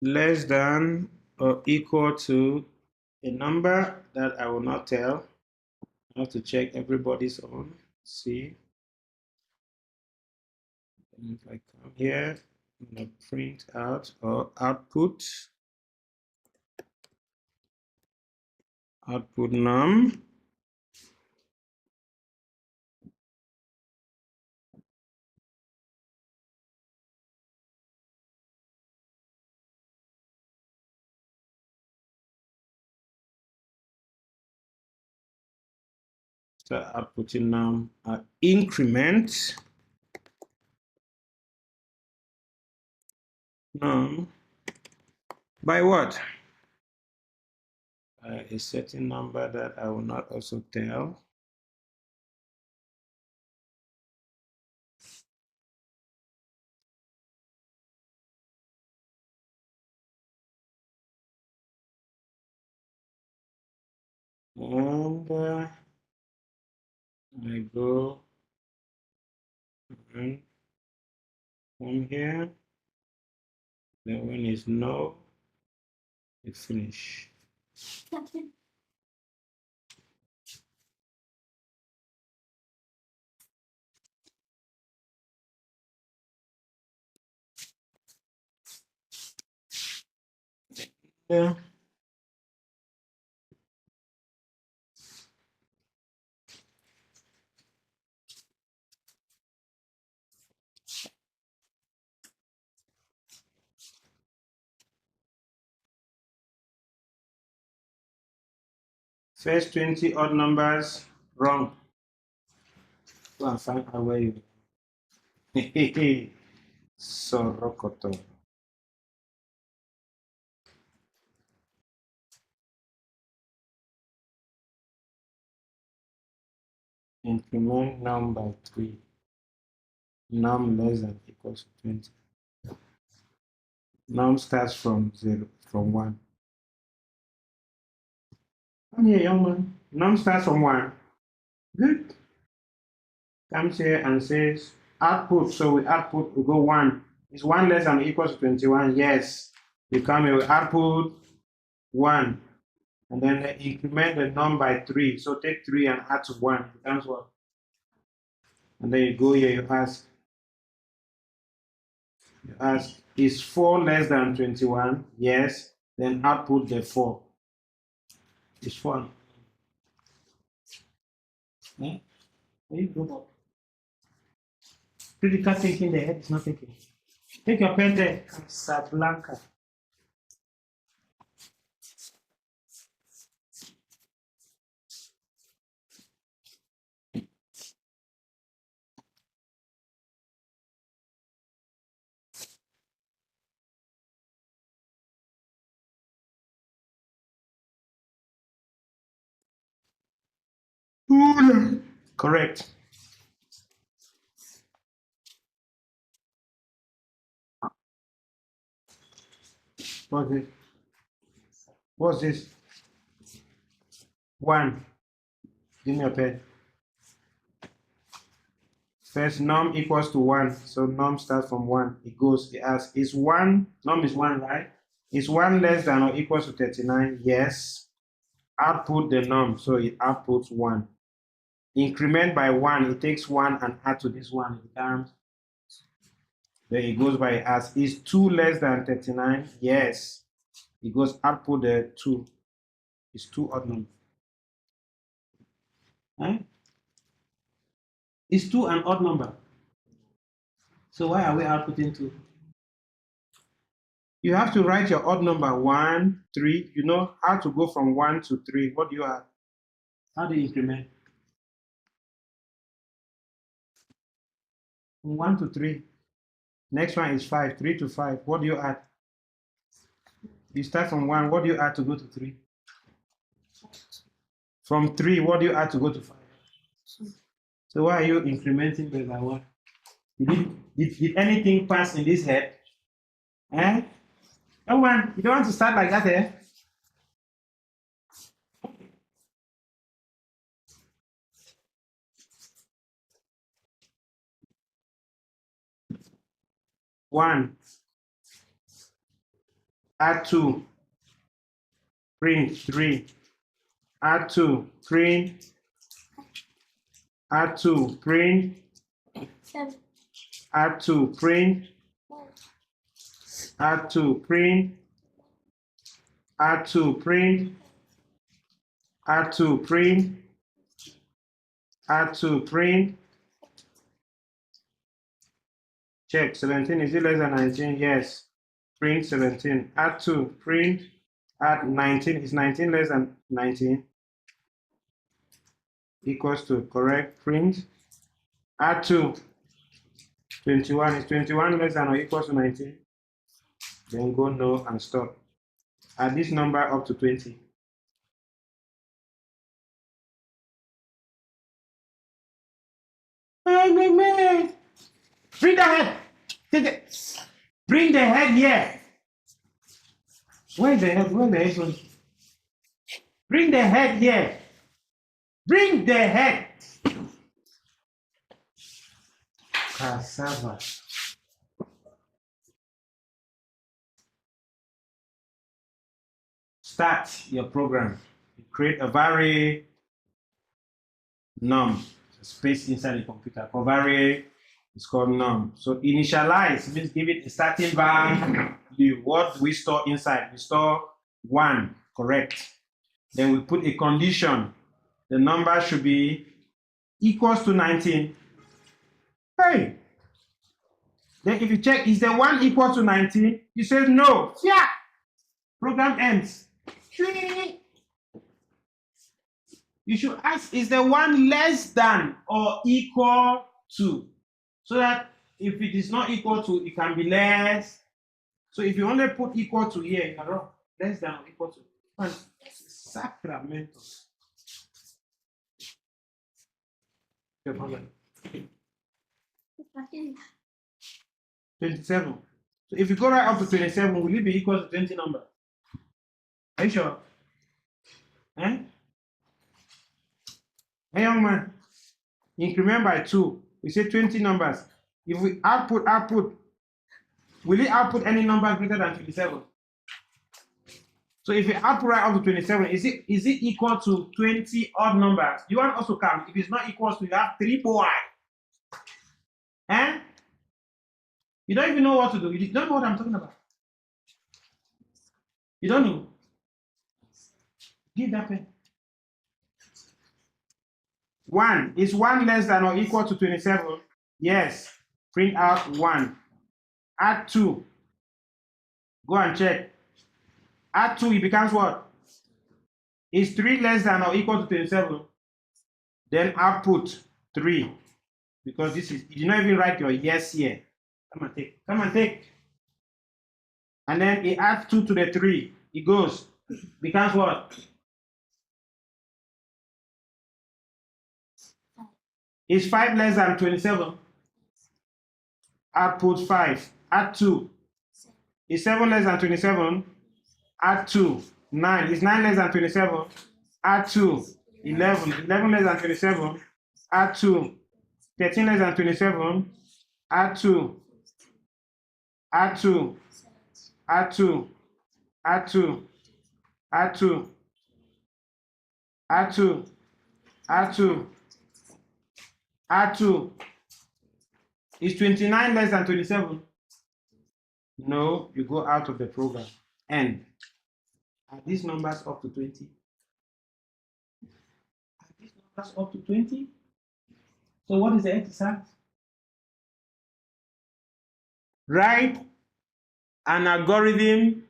less than or equal to a number that I will not tell. I have to check everybody's own. See, and if I come here, I'm gonna print out or output num. So outputting num increment num by what? A certain number that I will not also tell. And I go and come here. Then when it's no, it finish. Yeah. First 20 odd numbers, wrong. Go and find out where you. Sorokoto. Increment num by 3. Num less than equals to 20. Num starts from 0, from 1. Come here, young man. Num starts from 1. Good. Comes here and says output. So we output, we go 1. Is 1 less than or equals to 21? Yes. You come here, we output 1. And then increment the num by 3. So take 3 and add to 1. It becomes what? And then you go here, you ask, is 4 less than 21? Yes. Then output the 4. Is 4. Eh? There you go. Critical thinking, the head is not thinking. Take your pen there. Casablanca. Correct. What's this? What's this? 1. Give me a pen. First, num equals to 1. So num starts from 1. It goes, it asks, is 1, num is 1, right? Is 1 less than or equals to 39? Yes. Output the num, so it outputs 1. Increment by 1, it takes 1 and add to this 1. It becomes, then it goes by as, is 2 less than 39? Yes. It goes output the 2. It's 2 odd number. Eh? Is 2 an odd number? So why are we outputting 2? You have to write your odd number 1, 3. You know how to go from 1 to 3. What do you have? How do you increment? From 1 to 3. Next one is 5. 3 to 5. What do you add? You start from 1. What do you add to go to 3? From 3, what do you add to go to 5? So why are you incrementing by 1? Did anything pass in this head? Eh? Come on, you don't want to start like that, eh? One, add 2, print 3, add 2, print, add 2, print, 7, add 2, print, 1, add 2, print, add 2, print, add 2, print, add 2, print. Check, 17, is it less than 19? Yes. Print 17, add 2, print, add 19, is 19 less than 19? Equals to, correct, print, add 2, 21, is 21 less than or equals to 19? Then go no and stop. Add this number up to 20. Bring the head. Bring the head here. Where's the head? Where's the head? Bring the head here. Bring the head. Cassava. Start your program. Create a variable num, space inside the computer. For variable, it's called num. So initialize means give it a starting value. What do we store inside? We store 1, correct. Then we put a condition. The number should be equals to 19. Hey! Then if you check, is the 1 equal to 19? You say no. Yeah. Program ends. You should ask, is the 1 less than or equal to? So that if it is not equal to, it can be less. So if you only put equal to here, you are wrong. Less than or equal to. Man, Sacramento. 27. So if you go right up to 27, will it be equal to 20 number? Are you sure? Eh? Hey, young man, increment by 2. We say 20 numbers. If we output, will it output any number greater than 27? So if you output right up to 27, is it equal to 20 odd numbers? You want also count. If it's not equal to, you have 3 boy. Eh? You don't even know what to do. You don't know what I'm talking about. You don't know. Give that pen. 1. Is 1 less than or equal to 27? Yes. Print out 1. Add 2. Go and check. Add 2, it becomes what? Is 3 less than or equal to 27? Then output 3. Because this is, you did not even write your yes here. Come and take. Come and take. And then it adds 2 to the 3. It goes. Becomes what? Is 5 less than 27? Output 5. Add 2. Is 7 less than 27? Add 2. 9. Is 9 less than 27? Add 2. 11. 11 less than 27? Add 2. 13 less than 27? Add 2. Add 2. Add 2. Add 2. Add 2. Add 2. Add 2. Add 2. Is 29 less than 27? No, you go out of the program. And are these numbers up to 20? Are these numbers up to 20? So what is the exercise? Write an algorithm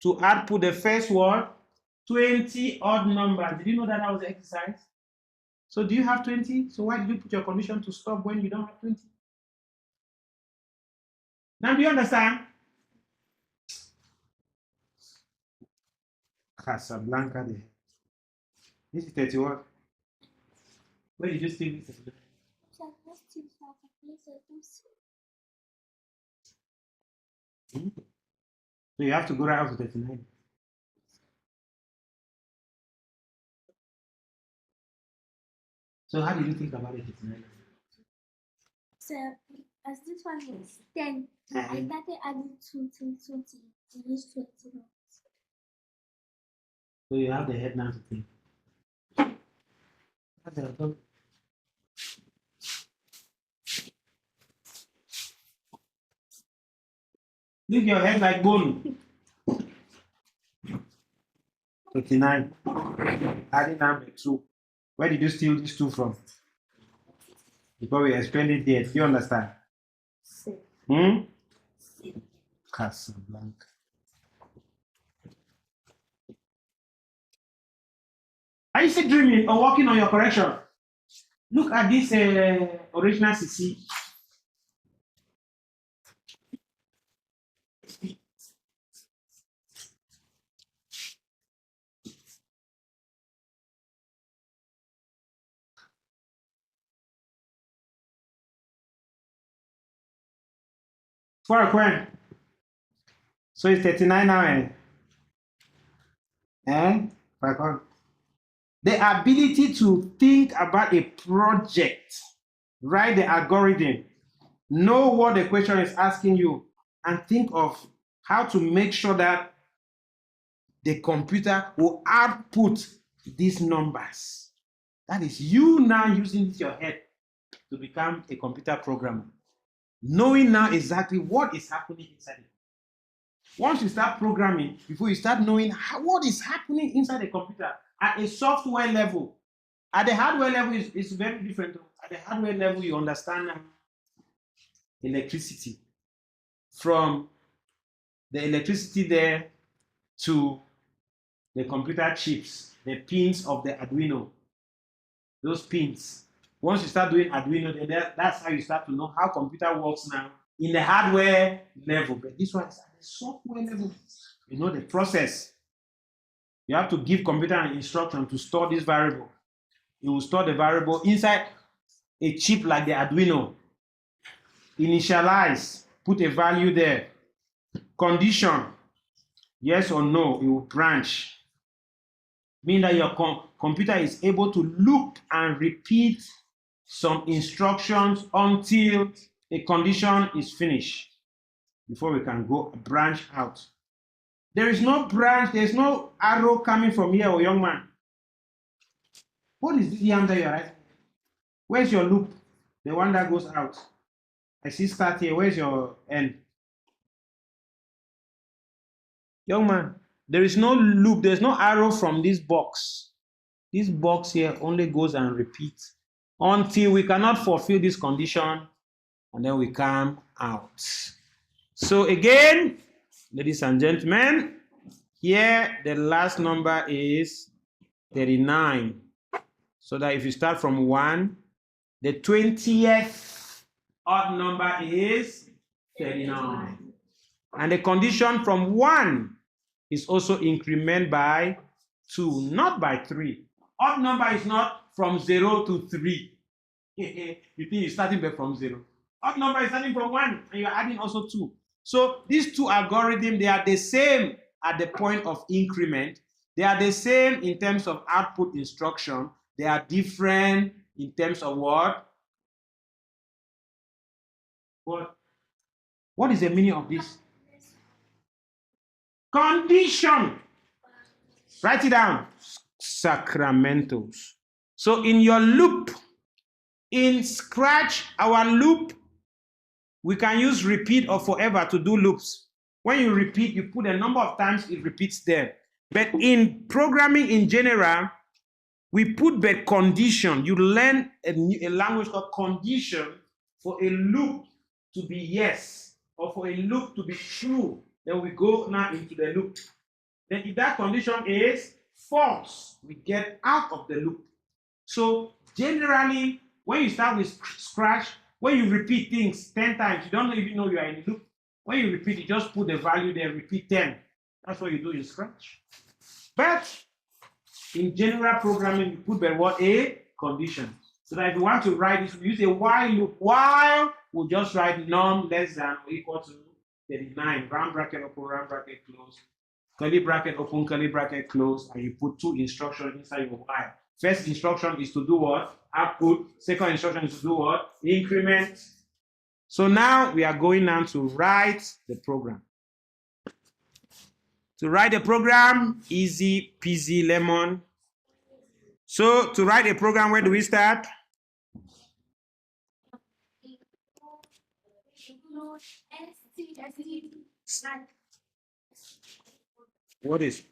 to output the first word, 20 odd numbers. Did you know that was the exercise? So do you have 20? So why did you put your condition to stop when you don't have 20? Now do you understand? Casablanca there. This is 31. Where did you steal this? So you have to go right up to 39. So how did you think about it? 39? So as this one is 10, I started adding 2 to 20 to reach 21. So you have the head now to think. Leave your head like bone. 39. Adding number 2. Where did you steal these 2 from? Because we explained it there. Do you understand? Casablanca. Are you still dreaming or working on your correction? Look at this original CC. For a coin. So it's 39 now, For a coin. The ability to think about a project, write the algorithm, know what the question is asking you, and think of how to make sure that the computer will output these numbers. That is you now using your head to become a computer programmer. Knowing now exactly what is happening inside it. Once you start programming, before you start knowing what is happening inside the computer at a software level. At the hardware level, it's very different. At the hardware level, you understand electricity. From the electricity there to the computer chips, the pins of the Arduino. Those pins. Once you start doing Arduino, then that's how you start to know how computer works now in the hardware level. But this one is at the software level. You know the process. You have to give computer an instruction to store this variable. It will store the variable inside a chip like the Arduino. Initialize, put a value there. Condition, yes or no, it will branch. Meaning that your computer is able to loop and repeat some instructions until a condition is finished before we can go branch out. There is no branch, there's no arrow coming from here, oh young man. What is this yam that you're writing? Where's your loop? The one that goes out. I see start here. Where's your end? Young man, there is no loop. There's no arrow from this box. This box here only goes and repeats until we cannot fulfill this condition, and then we come out. So again, ladies and gentlemen, here the last number is 39. So that if you start from 1, the 20th odd number is 39. And the condition from 1 is also increment by 2, not by 3. Odd number is not from 0 to 3. You think you're starting back from 0. Odd number is starting from 1, and you're adding also 2. So these two algorithms, they are the same at the point of increment. They are the same in terms of output instruction. They are different in terms of what? What is the meaning of this? Condition. Write it down. Sacramentals. So in your loop, in Scratch, our loop, we can use repeat or forever to do loops. When you repeat, you put a number of times it repeats there. But in programming in general, we put the condition. You learn a language called condition for a loop to be yes or for a loop to be true. Then we go now into the loop. Then if that condition is false, we get out of the loop. So generally, when you start with Scratch, when you repeat things 10 times, you don't even know you are in a loop. When you repeat, you just put the value there, repeat 10. That's what you do in Scratch. But in general programming, you put the word a condition. So that if you want to write this, we use a while loop. While, we'll just write num less than or equal to 39. Round bracket open, round bracket close. Curly bracket open, curly bracket close, and you put 2 instructions inside your while. First instruction is to do what? Output. Second instruction is to do what? Increment. So now we are going now to write the program. To write the program, easy peasy lemon. So to write a program, where do we start? What is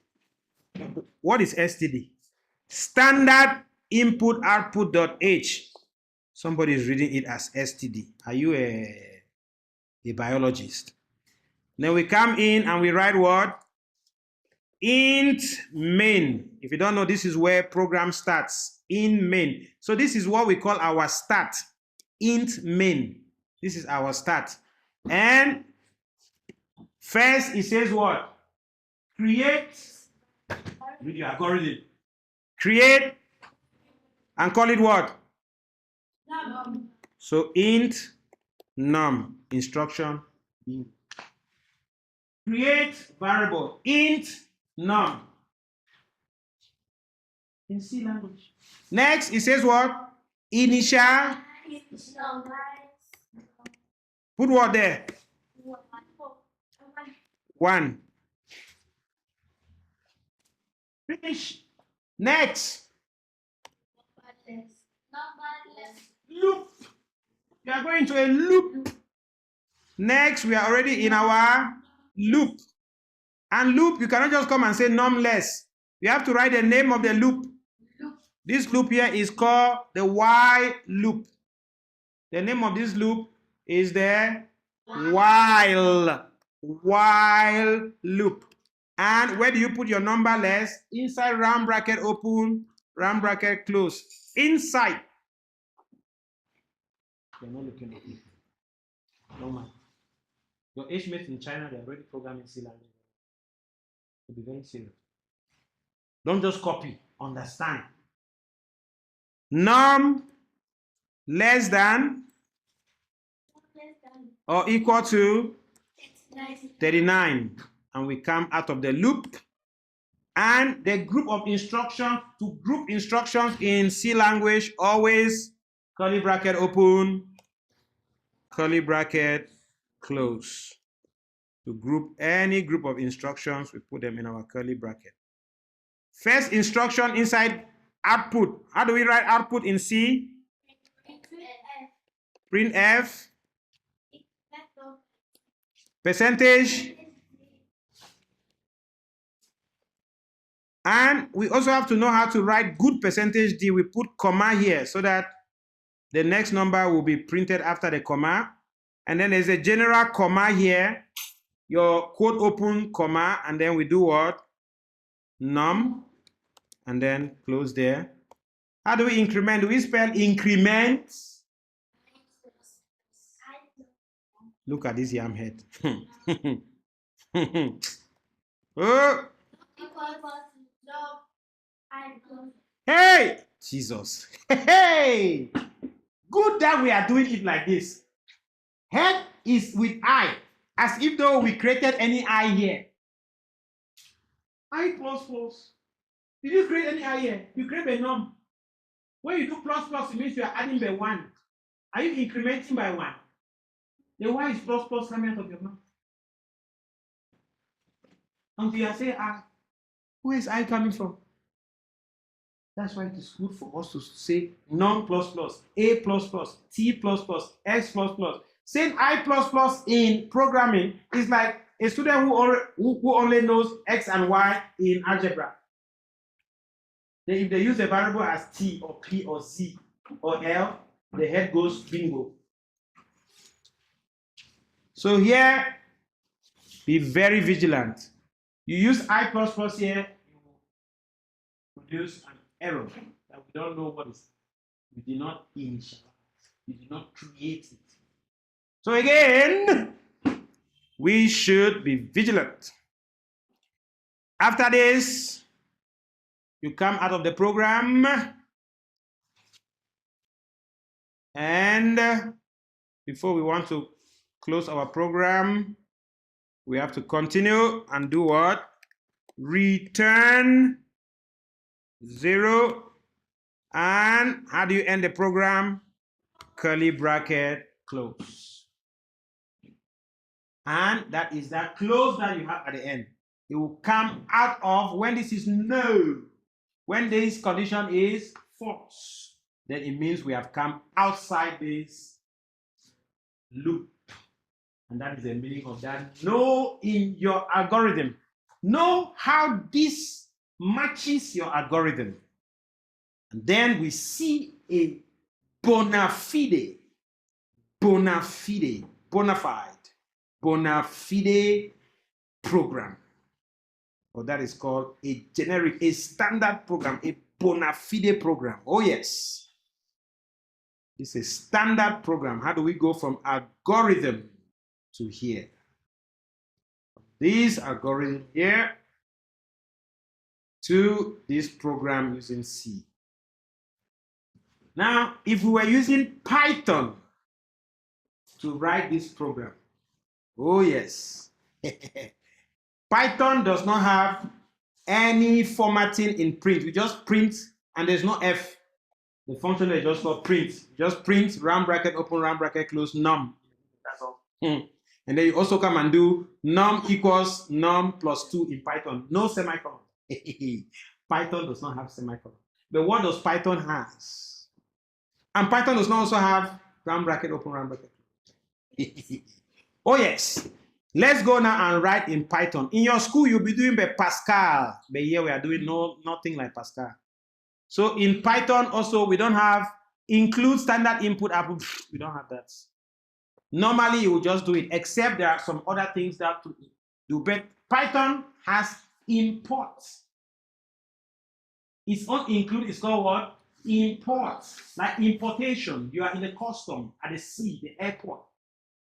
STD? Standard input output.h. Somebody is reading it as STD. Are you a biologist? Then we come in and we write what? Int main. If you don't know, this is where program starts. In main. So this is what we call our start. Int main. This is our start. And first it says what? Create. Read your algorithm. Create and call it what? Num. So int num instruction. Create variable int num in C language. Next, it says what? Initial. Put what there? 1. Finish. Next. Loop. We are going to a loop. Next, we are already in our loop. And loop, you cannot just come and say numless. You have to write the name of the loop. This loop here is called the while loop. The name of this loop is the while loop. And where do you put your number less? Inside round bracket open, round bracket close. Inside. You're not looking at me. No man. Your age mates in China, they're already programming C language. To be very serious. Don't just copy, understand. Num less than or equal to 39. And we come out of the loop. And the group of instructions, to group instructions in C language, always curly bracket open, curly bracket close. To group any group of instructions, we put them in our curly bracket. First instruction inside output. How do we write output in C? Print F. Percentage. And we also have to know how to write good percentage D. We put comma here so that the next number will be printed after the comma. And then there's a general comma here. Your quote open, comma, and then we do what? Num, and then close there. How do we increment? Do we spell increment? Look at this yam head. Oh. Hey! Jesus. Hey! Good that we are doing it like this. Head is with I, as if though we created any I here. I plus plus. Did you create any I here? You create a num. When you do plus plus, it means you are adding by 1. Are you incrementing by 1? The y is plus plus coming out of your mouth. Until you say I. Where is I coming from? That's why it is good for us to say num plus plus, a plus plus, t plus plus, x plus plus. Saying I plus plus in programming is like a student who only knows x and y in algebra. Then if they use a variable as t or p or z or l, the head goes bingo. So here, be very vigilant. You use I plus plus here, you will produce an error that we don't know what is. You did not initialize. You did not create it. So again, we should be vigilant. After this, you come out of the program, and before we want to close our program, we have to continue and do what? Return 0. And how do you end the program? Curly bracket, close. And that is that close that you have at the end. It will come out of when this is no. When this condition is false, then it means we have come outside this loop. And that is the meaning of that. Know in your algorithm. Know how this matches your algorithm. And then we see a bona fide program. Or that is called a generic, a standard program, a bona fide program. Oh yes. This is a standard program. How do we go from algorithm to here? This algorithm here to this program using C. Now, if we were using Python to write this program, oh yes, Python does not have any formatting in print. We just print and there's no F. The function is just for print. Just print, round bracket, open round bracket, close, num. That's all. And then you also come and do num equals num plus 2 in Python. No semicolon. Python does not have semicolon. But what does Python has? And Python does not also have round bracket, open round bracket. Oh yes. Let's go now and write in Python. In your school, you'll be doing by Pascal. But here we are doing nothing like Pascal. So in Python also, we don't have include standard input output. We don't have that. Normally, you will just do it, except there are some other things that to do. But Python has imports. Its own include is called what? Imports. Like importation. You are in a custom at the sea, the airport,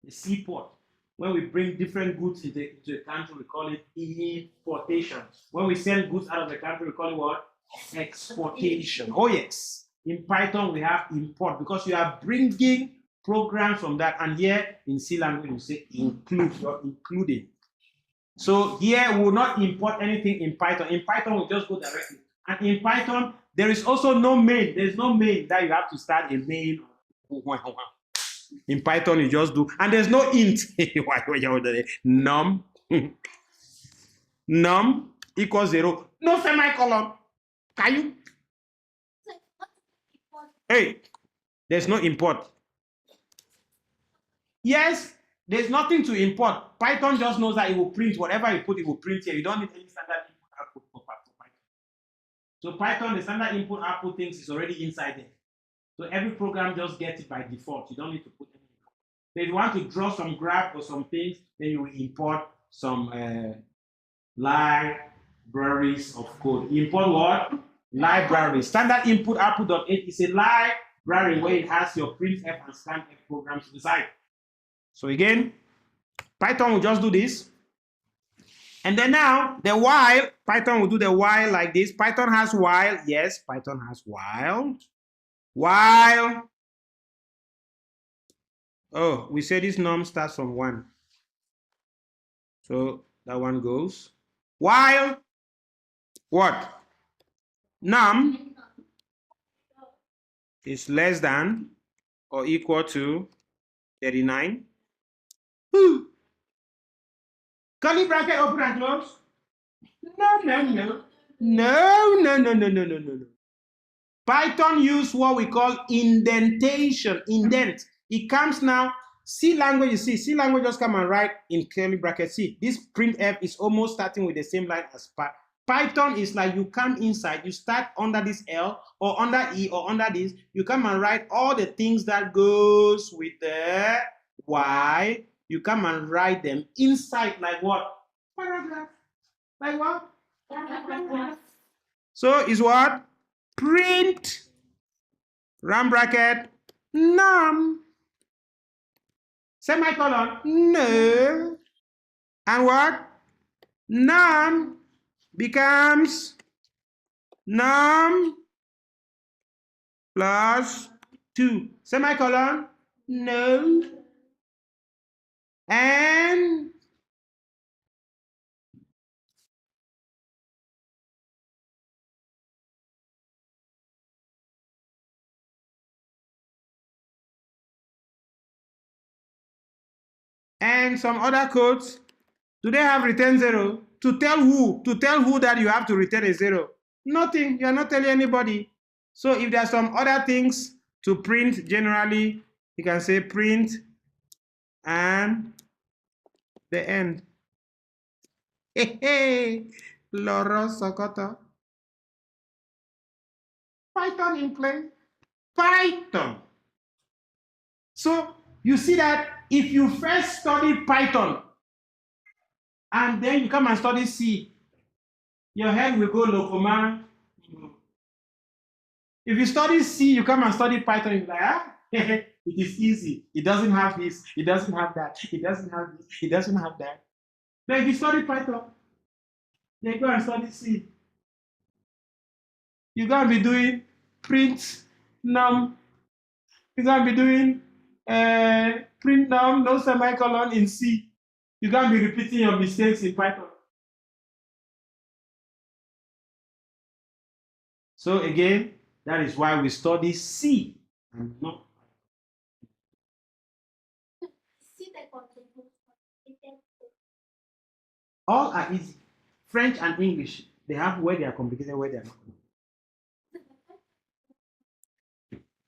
the seaport. When we bring different goods into a country, we call it importation. When we send goods out of the country, we call it what? Exportation. Oh yes. In Python, we have import because you are bringing programs from that. And here in C language, we say include. You're including. So here we will not import anything in Python. In Python, we just go directly. And in Python, there is also no main. There is no main that you have to start a main. In Python, you just do, and there's no int. Num num equals 0. No semicolon. Can you? Hey, there's no import. Yes, there's nothing to import. Python just knows that it will print whatever you put, it will print here. You don't need any standard input output for Python. So Python, the standard input output things is already inside there. So every program just gets it by default. You don't need to put anything. If you want to draw some graph or some things, then you will import some libraries of code. Import what? Library. Standard input output.h is a library where it has your printf and scanf programs inside. So again, Python will just do this. And then now, the while, Python will do the while like this. Python has while. Yes, Python has while. While Oh, we say this num starts from 1. So that one goes. While what? Num is less than or equal to 39. Curly bracket open and close. No, no, no. No, no, no, no, no, no, no, no. Python use what we call indentation. Indent. It comes now. C language, you see, C language just come and write in curly bracket. See, this printf is almost starting with the same line as Python is like you come inside, you start under this L or under E or under this, you come and write all the things that goes with the Y. You come and write them inside like what? Paragraph. Like what? Paragraph. So is what? Print, round bracket, num, semicolon, no. And what? Num becomes num plus 2. Semicolon, no. And some other codes. Do they have return 0? To tell who? To tell who that you have to return a 0? Nothing. You're not telling anybody. So if there are some other things to print generally, you can say print and the end. Hey, hey. Loro Sokoto. Python in play. Python. So you see that if you first study Python and then you come and study C, your head will go locoma. If you study C, you come and study Python, you're like, ah, it is easy. It doesn't have this, it doesn't have that, it doesn't have this, it doesn't have that. But if you study Python, then go and study C. You're going to be doing print num. You're going to be doing print num, no semicolon in C. You're going to be repeating your mistakes in Python. So again, that is why we study C and not. All are easy. French and English, they have where they are complicated, where they are not.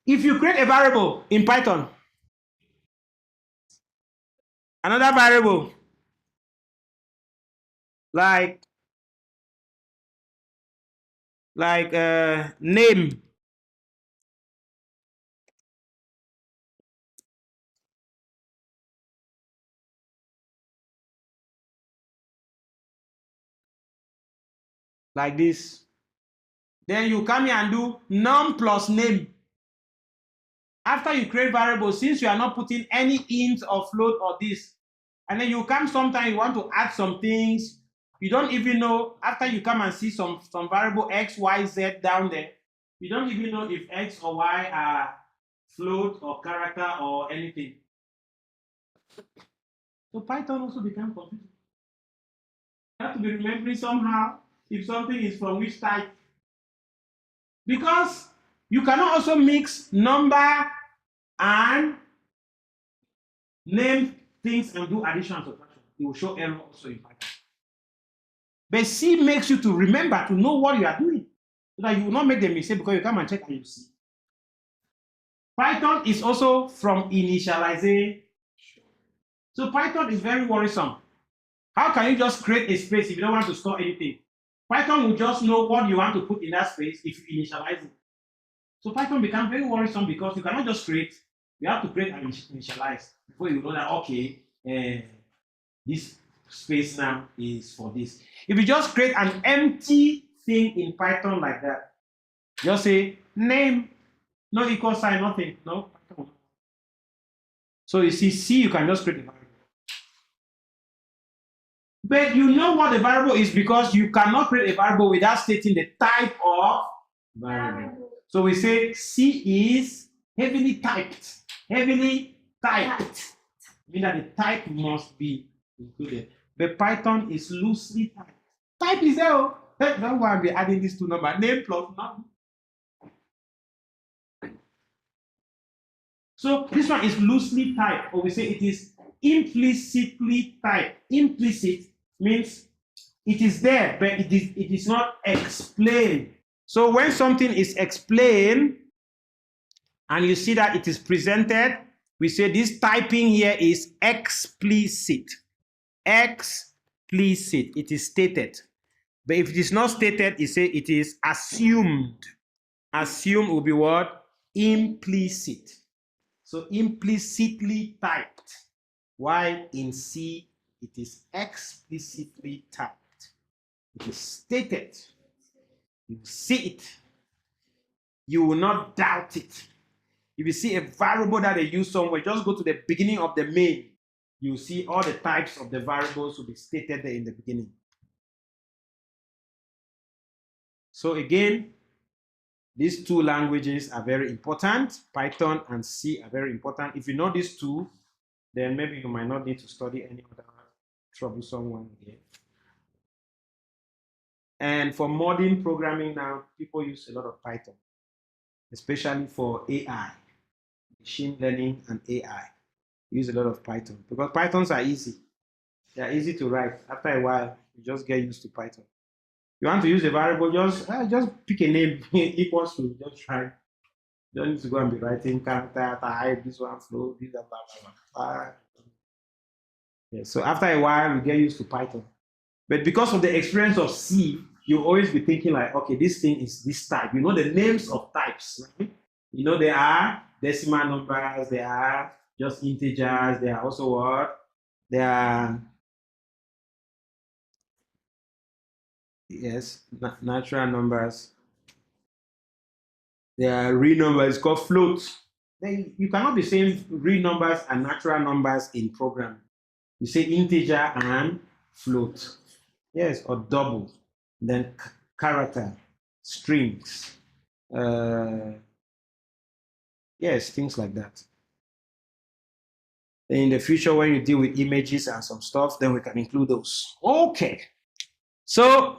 If you create a variable in Python, another variable like name, like this, then you come here and do num plus name. After you create variables, since you are not putting any int or float or this, and then you come sometime you want to add some things, you don't even know, after you come and see some variable x, y, z down there, you don't even know if x or y are float or character or anything. So Python also becomes confusing. You have to be remembering somehow if something is from which type. Because you cannot also mix number and name things and do addition and subtraction. It will show error also in Python. But C makes you to remember to know what you are doing so that you will not make the mistake because you come and check and you see. Python is also from initialization. So Python is very worrisome. How can you just create a space if you don't want to store anything? Python will just know what you want to put in that space if you initialize it. So Python becomes very worrisome because you cannot just create, you have to create and initialize before you know that, okay, this space now is for this. If you just create an empty thing in Python like that, just say name, no equal sign, nothing, no. So you see, C, you can just create a variable. But you know what the variable is because you cannot create a variable without stating the type of variable. So we say C is heavily typed, heavily typed. Meaning that the type must be included. But Python is loosely typed. Type is there. Don't go and be adding these two numbers. Name plus number. So this one is loosely typed, or we say it is implicitly typed. Implicit means it is there, but it is not explained. So when something is explained and you see that it is presented, we say this typing here is explicit. Explicit. It is stated. But if it is not stated, it is assumed. Assumed will be what? Implicit. So implicitly typed. While in C, it is explicitly typed. It is stated. You see it. You will not doubt it. If you see a variable that they use somewhere, just go to the beginning of the main. You see all the types of the variables will be stated there in the beginning. So again, these two languages are very important. Python and C are very important. If you know these two, then maybe you might not need to study any other troublesome one again. And for modern programming now, people use a lot of Python, especially for AI, machine learning and AI. Use a lot of Python because Pythons are easy. They are easy to write. After a while, you just get used to Python. You want to use a variable, just pick a name equals to, just try. You don't need to go and be writing character type, this one flow, this blah blah blah. Yeah, so after a while, you get used to Python. But because of the experience of C, you always be thinking like, okay, this thing is this type. You know the names of types, right? You know there are decimal numbers, there are just integers, there are also what? There are, yes, natural numbers. There are real numbers called floats. Then you cannot be saying real numbers and natural numbers in programming. You say integer and float. Yes, or double. Then character, strings. Yes, things like that. Then in the future, when you deal with images and some stuff, then we can include those. Okay. So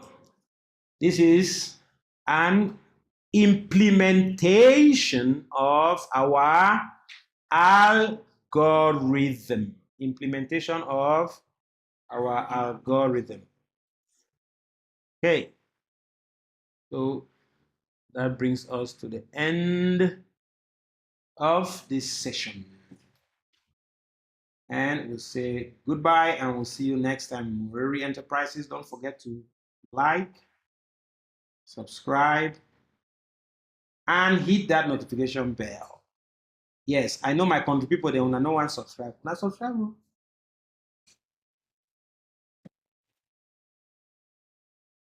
this is an implementation of our algorithm. Implementation of our algorithm. Okay. So that brings us to the end of this session. And we'll say goodbye and we'll see you next time. Moreri Enterprises, don't forget to like, subscribe, and hit that notification bell. Yes, I know my country people, they will not know one subscribe. Now subscribe.